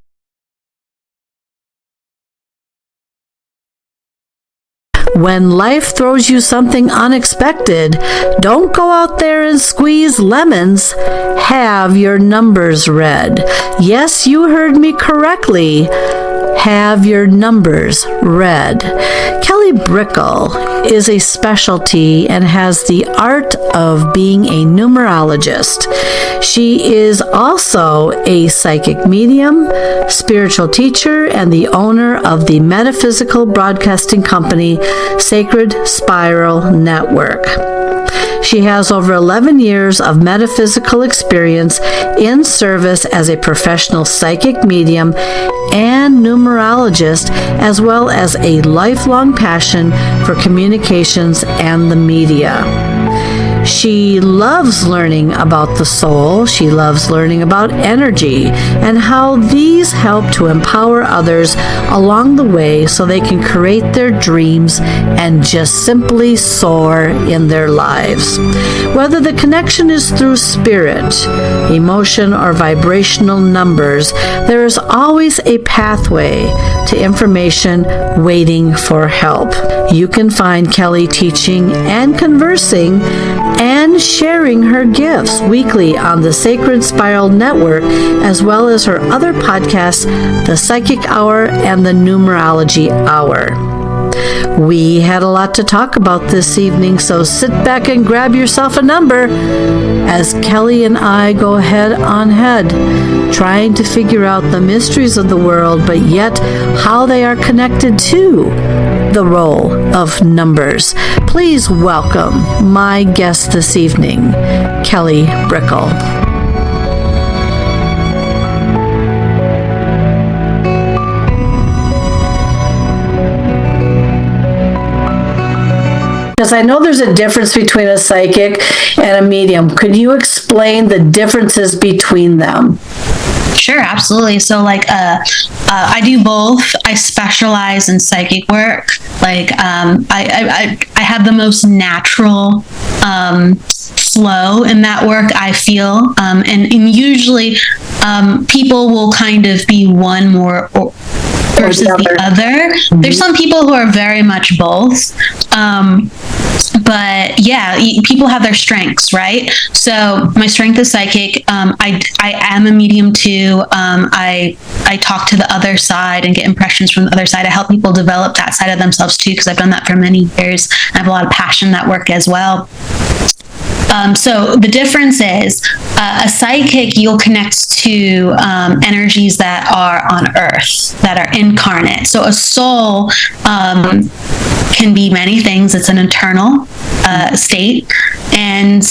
Speaker 1: When life throws you something unexpected, don't go out there and squeeze lemons. Have your numbers read. Yes, you heard me correctly. Have your numbers read. Kelly Brickel is a specialty and has the art of being a numerologist. She is also a psychic medium, spiritual teacher, and the owner of the metaphysical broadcasting company Sacred Spiral Network. She has over 11 years of metaphysical experience in service as a professional psychic medium and numerologist, as well as a lifelong passion for communications and the media. She loves learning about the soul. She loves learning about energy and how these help to empower others along the way so they can create their dreams and just simply soar in their lives. Whether the connection is through spirit, emotion, or vibrational numbers, there is always a pathway to information waiting for help. You can find Kelly teaching and conversing and sharing her gifts weekly on the Sacred Spiral Network, as well as her other podcasts, The Psychic Hour and The Numerology Hour. We had a lot to talk about this evening, so sit back and grab yourself a number as Kelly and I go head on head, trying to figure out the mysteries of the world, but yet how they are connected to the role of numbers. Please welcome my guest this evening, Kelly Brickel. Because I know there's a difference between a psychic and a medium. Could you explain the differences between them?
Speaker 5: Sure, absolutely. So I do both. I specialize in psychic work. I have the most natural flow in that work, I feel. And usually people will kind of be one more versus the other. Mm-hmm. There's some people who are very much both. But yeah, people have their strengths, right? So my strength is psychic. I am a medium too. I talk to the other side and get impressions from the other side. I help people develop that side of themselves too, because I've done that for many years. I have a lot of passion in that work as well. So the difference is a psychic, you'll connect to energies that are on Earth, that are incarnate. So a soul can be many things. It's an internal state. And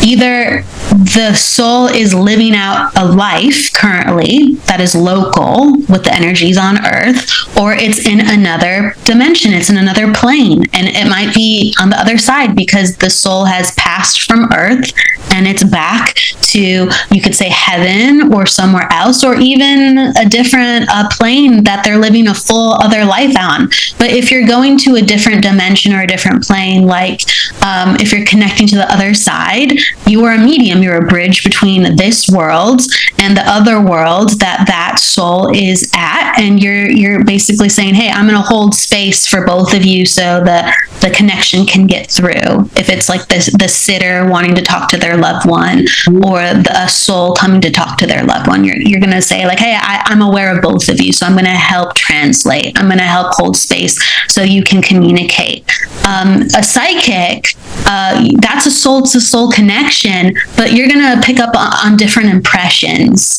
Speaker 5: either the soul is living out a life currently that is local with the energies on Earth, or it's in another dimension, it's in another plane, and it might be on the other side because the soul has passed from Earth and it's back to, you could say, heaven or somewhere else, or even a different plane that they're living a full other life on. But if you're going to a different dimension or a different plane, if you're connecting to the other side, you are a medium. You're a bridge between this world and the other world that soul is at, and you're basically saying, hey, I'm going to hold space for both of you so that the connection can get through. If it's like the sitter wanting to talk to their loved one, or a soul coming to talk to their loved one, you're going to say hey, I'm aware of both of you, so I'm going to help translate. I'm going to help hold space so you can communicate. A psychic, that's a soul-to-soul connection, but you're going to pick up on different impressions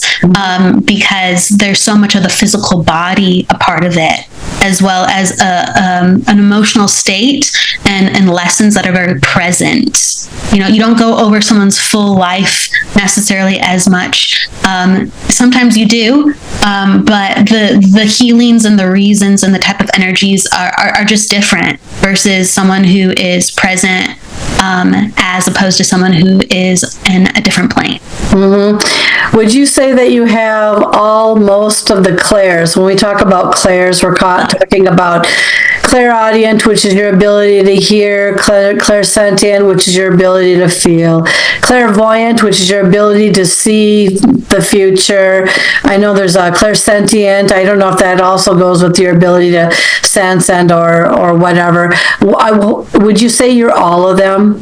Speaker 5: because there's so much of the physical body a part of it, as well as an emotional state and lessons that are very present. You don't go over someone's full life necessarily as much. Sometimes you do, but the healings and the reasons and the type of energies are just different versus someone who is present as opposed to someone who is in a different plane.
Speaker 1: Mm-hmm. Would you say that you have most of the clairs? When we talk about clairs, we're talking about clairaudient, which is your ability to hear, clairsentient, which is your ability to feel, clairvoyant, which is your ability to see the future. I know there's a clairsentient. I don't know if that also goes with your ability to sense and or whatever. Would you say you're all of them?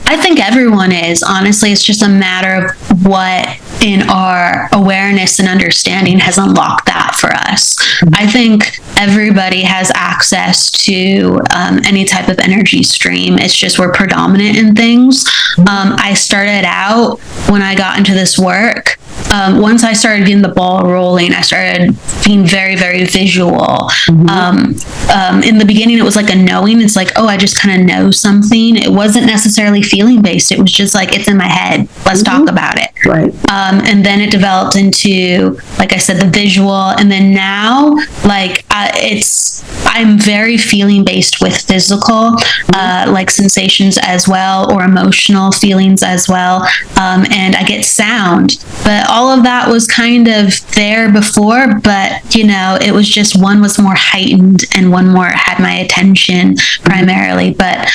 Speaker 5: I think everyone is. Honestly, it's just a matter of what in our awareness and understanding has unlocked that for us. I think everybody has access to any type of energy stream. It's just we're predominant in things. I started out when I got into this work once I started getting the ball rolling, I started being very, very visual. In the beginning, it was like a knowing. It's like, oh, I just kind of know something. It wasn't necessarily feeling based. It was just like, it's in my head. Let's talk about it.
Speaker 1: Right.
Speaker 5: And then it developed into, like I said, the visual. And then now, like, I'm very feeling based with physical, like sensations as well, or emotional feelings as well. And I get sound. But all of that was kind of there before, but, you know, it was just one was more heightened and one more had my attention primarily. But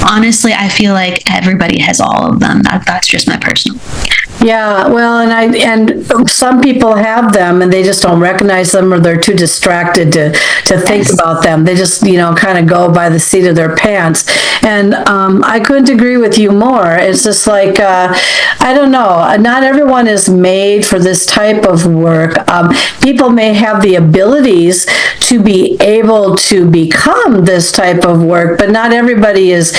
Speaker 5: honestly, I feel like everybody has all of them. That's just my personal.
Speaker 1: Yeah, well, and some people have them and they just don't recognize them, or they're too distracted to think about them. They just, you know, kind of go by the seat of their pants. And I couldn't agree with you more. It's just like, I don't know, not everyone is made for this type of work. People may have the abilities to be able to become this type of work, but not everybody is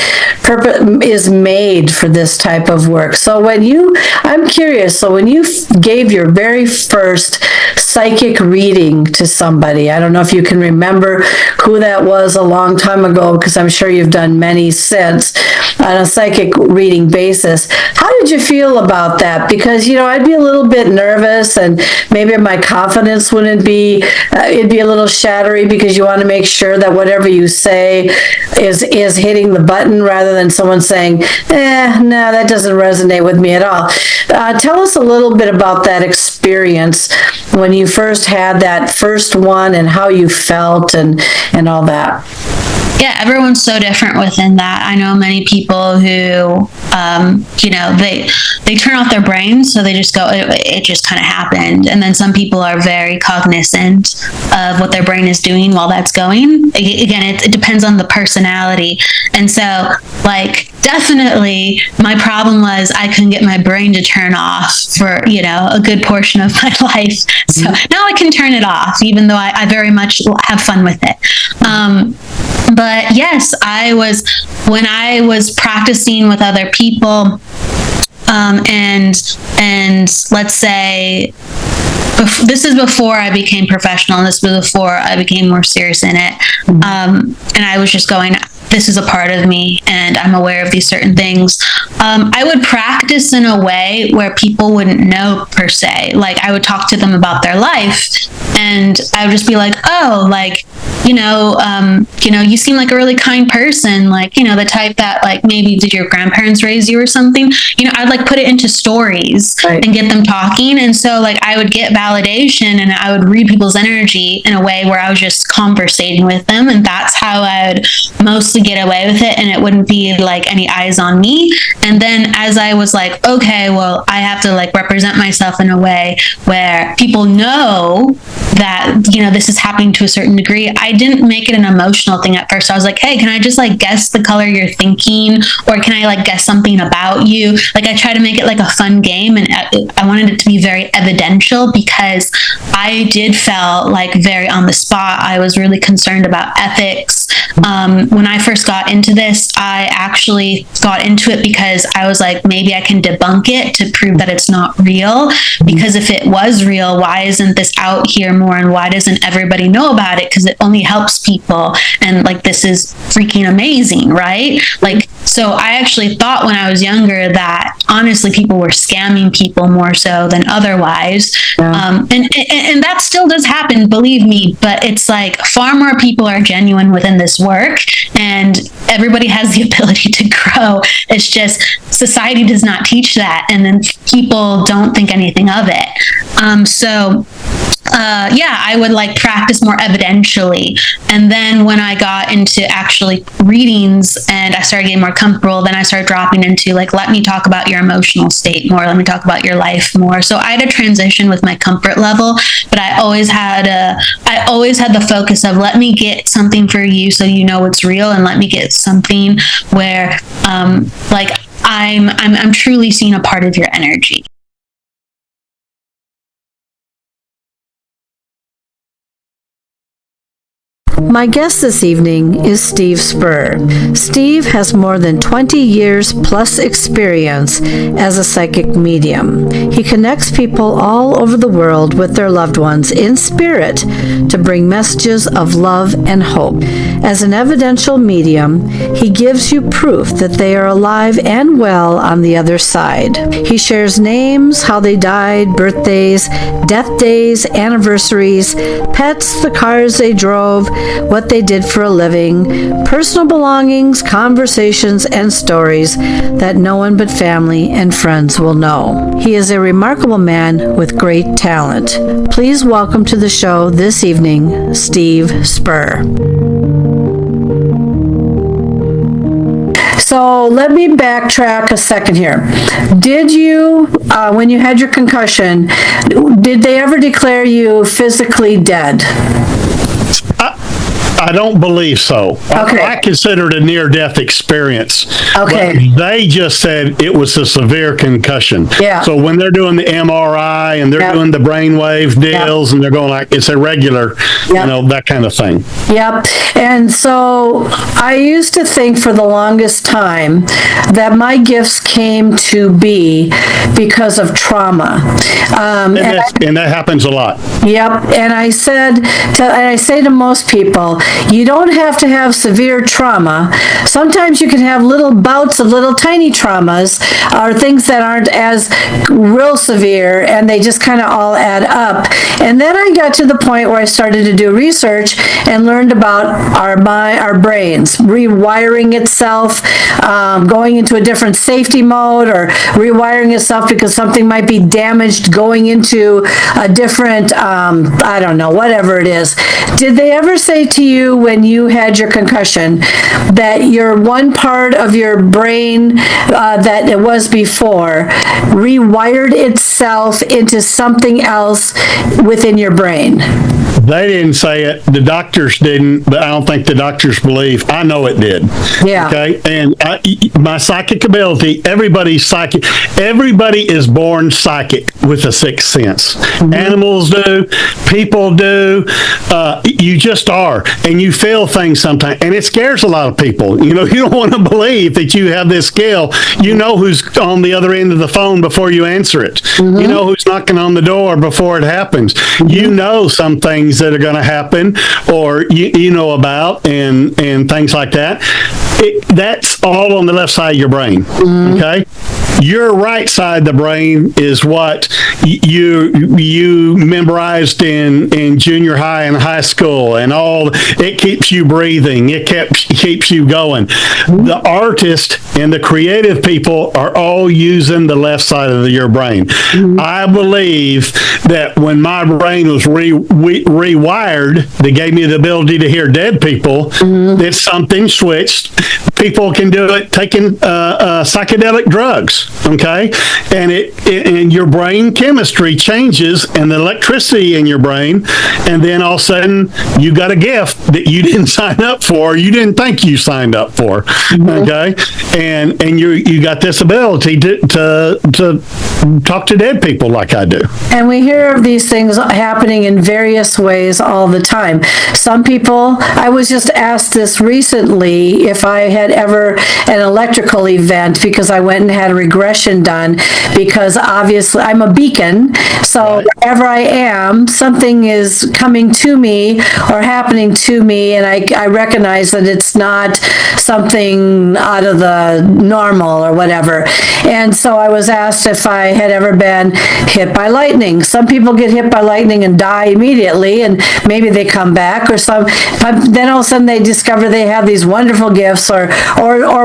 Speaker 1: made for this type of work. So I'm curious, so when you gave your very first psychic reading to somebody, I don't know if you can remember who that was a long time ago, because I'm sure you've done many since on a psychic reading basis. How did you feel about that? Because, you know, I'd be a little bit nervous, and maybe my confidence wouldn't be, it'd be a little shattery, because you want to make sure that whatever you say is hitting the button, rather than someone saying, no, that doesn't resonate with me at all. Tell us a little bit about that experience when you first had that first one, and how you felt and all that.
Speaker 5: Yeah, everyone's so different within that. I know many people who, you know, they turn off their brains, so they just go, it just kind of happened. And then some people are very cognizant of what their brain is doing while that's going. Again, it depends on the personality. And so, like, definitely my problem was I couldn't get my brain to turn off for, you know, a good portion of my life. So now I can turn it off, even though I very much have fun with it. But yes, when I was practicing with other people, and let's say, this is before I became professional, and this was before I became more serious in it. And I was just going, this is a part of me, and I'm aware of these certain things. I would practice in a way where people wouldn't know, per se. Like, I would talk to them about their life, and I would just be like, oh, like, you know, you seem like a really kind person, like, you know, the type that, like, maybe did your grandparents raise you or something? You know, I'd like put it into stories, right, and get them talking. And so, like, I would get validation, and I would read people's energy in a way where I was just conversating with them, and that's how I would mostly get away with it, and it wouldn't be like any eyes on me. And then as I was like, okay, well, I have to, like, represent myself in a way where people know that, you know, this is happening to a certain degree. I didn't make it an emotional thing at first. I was like, hey, can I just, like, guess the color you're thinking, or can I, like, guess something about you? Like, I try to make it like a fun game, and I wanted it to be very evidential, because I did felt like very on the spot. I was really concerned about ethics. When I first got into this, I actually got into it because I was like, maybe I can debunk it to prove that it's not real. Because if it was real, why isn't this out here more, and why doesn't everybody know about it? Because it only helps people, and, like, this is freaking amazing, right? Like, so I actually thought when I was younger that honestly people were scamming people more so than otherwise. Yeah. And that still does happen, believe me, but it's like far more people are genuine within this work, and everybody has the ability to grow. It's just society does not teach that, and then people don't think anything of it. Yeah, I would, like, practice more evidentially. And then when I got into actually readings and I started getting more comfortable, then I started dropping into, like, let me talk about your emotional state more, let me talk about your life more. So I had a transition with my comfort level, but I always had the focus of, let me get something for you so you know it's real, and let me get something where like I'm truly seeing a part of your energy.
Speaker 1: My guest this evening is Steve Spur. Steve has more than 20 years plus experience as a psychic medium. He connects people all over the world with their loved ones in spirit to bring messages of love and hope. As an evidential medium, he gives you proof that they are alive and well on the other side. He shares names, how they died, birthdays, death days, anniversaries, pets, the cars they drove, what they did for a living, personal belongings, conversations, and stories that no one but family and friends will know. He is a remarkable man with great talent. Please welcome to the show this evening, Steve Spur. So let me backtrack a second here. Did you, when you had your concussion, did they ever declare you physically dead?
Speaker 6: I don't believe so.
Speaker 1: Okay.
Speaker 6: I consider it a near-death experience.
Speaker 1: Okay.
Speaker 6: But they just said it was a severe concussion.
Speaker 1: Yeah.
Speaker 6: So when they're doing the MRI and they're doing the brainwave deals and they're going like it's irregular, that kind of thing.
Speaker 1: Yep. And so I used to think for the longest time that my gifts came to be because of trauma.
Speaker 6: And that happens a lot.
Speaker 1: Yep. And I say to most people, you don't have to have severe trauma. Sometimes you can have little bouts of little tiny traumas or things that aren't as real severe, and they just kind of all add up. And then I got to the point where I started to do research and learned about our brains, rewiring itself, going into a different safety mode, or rewiring itself because something might be damaged, going into a different, I don't know, whatever it is. Did they ever say to you when you had your concussion that your one part of your brain that it was before rewired itself into something else within your brain?
Speaker 6: They didn't say it. The doctors didn't, but I don't think the doctors believe. I know it did.
Speaker 1: Yeah.
Speaker 6: Okay. And my psychic ability, everybody's psychic. Everybody is born psychic with a sixth sense. Mm-hmm. Animals do. People do. You just are. And you feel things sometimes. And it scares a lot of people. You don't want to believe that you have this skill. You know who's on the other end of the phone before you answer it. Mm-hmm. You know who's knocking on the door before it happens. Mm-hmm. You know some things that are going to happen, or you know about, and things like that. That's all on the left side of your brain. Mm-hmm. Okay. Your right side of the brain is what you memorized in junior high and high school, and all. It keeps you breathing. It keeps you going. The artist and the creative people are all using the left side of your brain. Mm-hmm. I believe that when my brain was rewired, they gave me the ability to hear dead people. Mm-hmm. That something switched. People can do it taking psychedelic drugs. Okay, and your brain chemistry changes, and the electricity in your brain, and then all of a sudden you got a gift that you didn't sign up for, you didn't think you signed up for. Mm-hmm. Okay, and you got this ability to talk to dead people like I do. And
Speaker 1: we hear of these things happening in various ways all the time. Some people, I was just asked this recently if I had ever an electrical event, because I went and had a regression done, because obviously I'm a beacon, so wherever I am, something is coming to me or happening to me, and I recognize that it's not something out of the normal or whatever. And so I was asked if I had ever been hit by lightning. Some people get hit by lightning and die immediately, and maybe they come back, or then all of a sudden they discover they have these wonderful gifts, or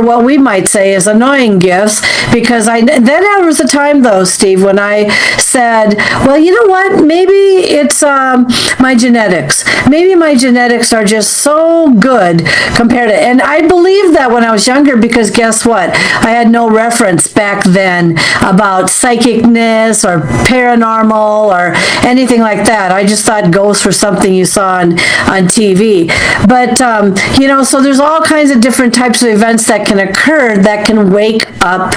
Speaker 1: what we might say is annoying gifts. Because then there was a time, though, Steve, when I said, well, you know what, maybe it's my genetics. Maybe my genetics are just so good compared to, and I believed that when I was younger, because guess what? I had no reference back then about psychicness or paranormal or anything like that. I just thought ghosts were something you saw on TV. But, so there's all kinds of different types of events that can occur that can wake up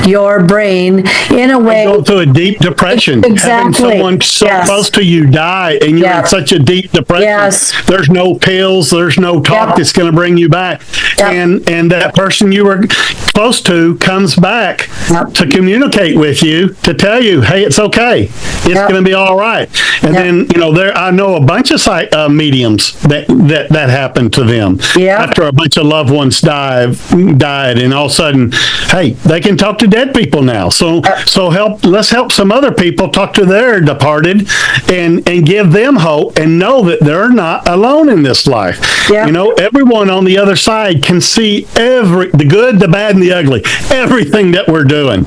Speaker 1: your brain in a way.
Speaker 6: Go through a deep depression. depression.
Speaker 1: Exactly.
Speaker 6: Having someone so
Speaker 1: Yes.
Speaker 6: close to you die and you're
Speaker 1: Yeah.
Speaker 6: in such a deep depression.
Speaker 1: Yes.
Speaker 6: There's no pills, there's no talk
Speaker 1: Yep.
Speaker 6: that's going to bring you back.
Speaker 1: Yep.
Speaker 6: And that person you were close to comes back
Speaker 1: Yep.
Speaker 6: to communicate with you, to tell you, hey, it's okay. It's
Speaker 1: Yep.
Speaker 6: going to be all right. And
Speaker 1: Yep.
Speaker 6: then, I know a bunch of mediums that happened to them
Speaker 1: Yep.
Speaker 6: after a bunch of loved ones died, and all of a sudden, hey, they can talk to dead people now. So let's help some other people talk to their departed and give them hope and know that they're not alone in this life.
Speaker 1: Yep.
Speaker 6: Everyone on the other side can see the good, the bad, and the ugly, everything that we're doing,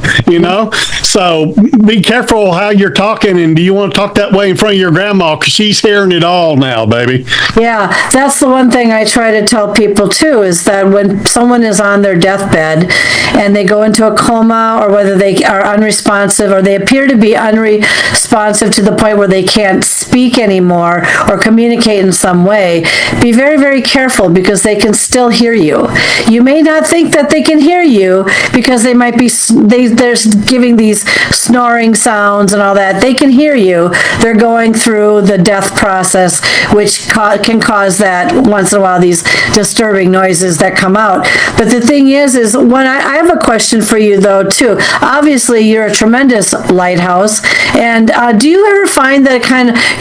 Speaker 6: So be careful how you're talking, and do you want to talk that way in front of your grandma? Because she's hearing it all now, baby.
Speaker 1: Yeah, that's the one thing I try to tell people too, is that when someone is on their deathbed and they go into a coma, or whether they are unresponsive or they appear to be unresponsive to the point where they can't speak anymore or communicate in some way, be very, very careful, because they can still hear you. You may not think that they can hear you because they might be, they're giving these snoring sounds and all that. They can hear you. They're going through the death process, which can cause that once in a while, these disturbing noises that come out. But the thing is when I have a question for you though too. Obviously, you're a tremendous lighthouse, and do you ever find that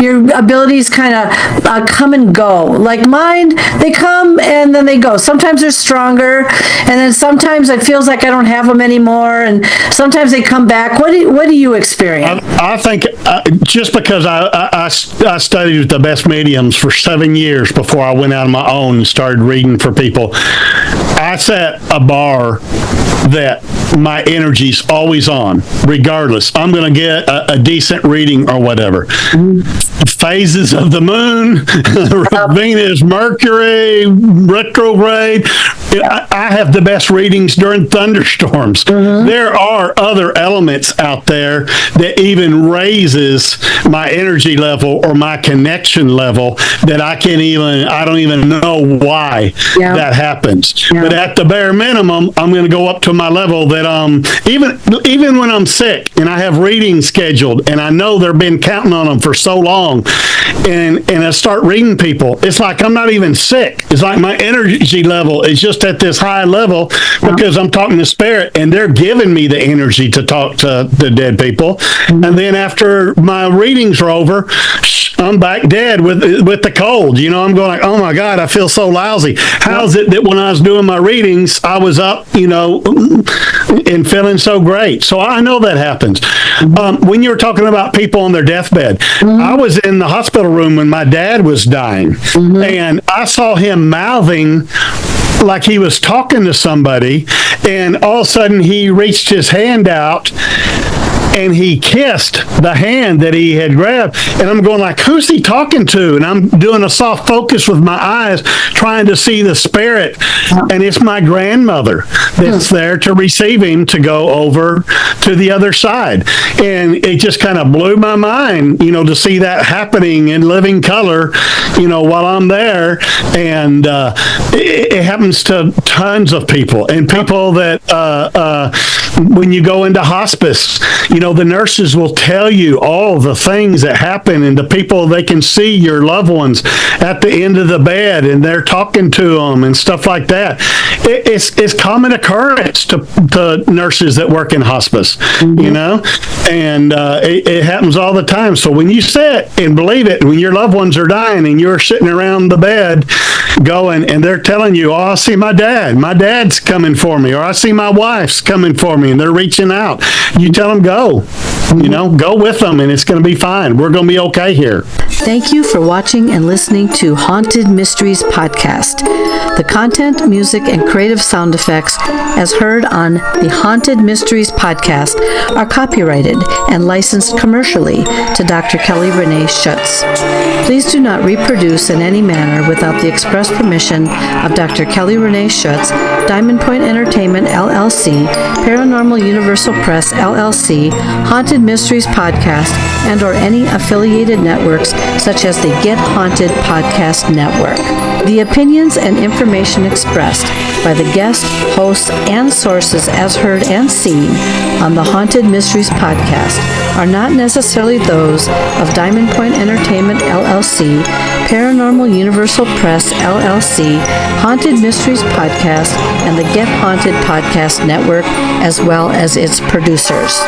Speaker 1: your abilities kind of come and go? Like mine, they come and then they go. Sometimes they're stronger, and then sometimes it feels like I don't have them anymore, and sometimes they come back. What do you experience?
Speaker 6: I think just because I studied with the best mediums for 7 years before I went out on my own and started reading for people, I set a bar that my energy's always on, regardless. I'm going to get a decent reading or whatever. Phases of the moon, Venus, Mercury, retrograde. I have the best readings during thunderstorms. There are other elements out there that even raises my energy level or my connection level that I don't even know why that happens. But at the bare minimum, I'm going to go up to my level that even when I'm sick and I have readings scheduled and I know they've been counting on them for so long, and I start reading people, it's like I'm not even sick. It's like my energy level is just at this high level because I'm talking to spirit and they're giving me the energy to talk to the dead people. And then after my readings are over, I'm back dead with the cold. I'm going like, oh my God, I feel so lousy. How's it that when I was doing my readings, I was up, and feeling so great? So I know that happens. When you were talking about people on their deathbed, I was in the hospital room when my dad was dying, and I saw him mouthing like he was talking to somebody, and all of a sudden he reached his hand out and he kissed the hand that he had grabbed, and I'm going like, who's he talking to? And I'm doing a soft focus with my eyes trying to see the spirit, and it's my grandmother that's there to receive him to go over to the other side. And it just kind of blew my mind, to see that happening in living color, while I'm there. And it happens to tons of people, and people that when you go into hospice, the nurses will tell you all the things that happen, and the people, they can see your loved ones at the end of the bed and they're talking to them and stuff like that. It's common occurrence to nurses that work in hospice, and it happens all the time. So when you sit and believe it, when your loved ones are dying and you're sitting around the bed going and they're telling you, oh, I see my dad's coming for me, or I see my wife's coming for me, and they're reaching out, you tell them go. Go with them, and it's going to be fine. We're going to be okay here.
Speaker 1: Thank you for watching and listening to Haunted Mysteries Podcast. The content, music, and creative sound effects, as heard on the Haunted Mysteries Podcast, are copyrighted and licensed commercially to Dr. Kelly Renee Schutz. Please do not reproduce in any manner without the express permission of Dr. Kelly Renee Schutz, Diamond Point Entertainment, LLC, Paranormal Universal Press, LLC, Haunted Haunted Mysteries Podcast and or any affiliated networks such as the Get Haunted Podcast Network. The opinions and information expressed by the guest, hosts, and sources as heard and seen on the Haunted Mysteries Podcast are not necessarily those of Diamond Point Entertainment, LLC, Paranormal Universal Press, LLC, Haunted Mysteries Podcast, and the Get Haunted Podcast Network, as well as its producers.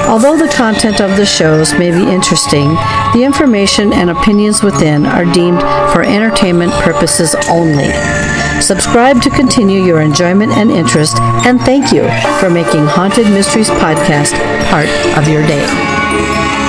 Speaker 1: Although the content of the shows may be interesting, the information and opinions within are deemed for entertainment purposes only. Subscribe to continue your enjoyment and interest, and thank you for making Haunted Mysteries Podcast part of your day.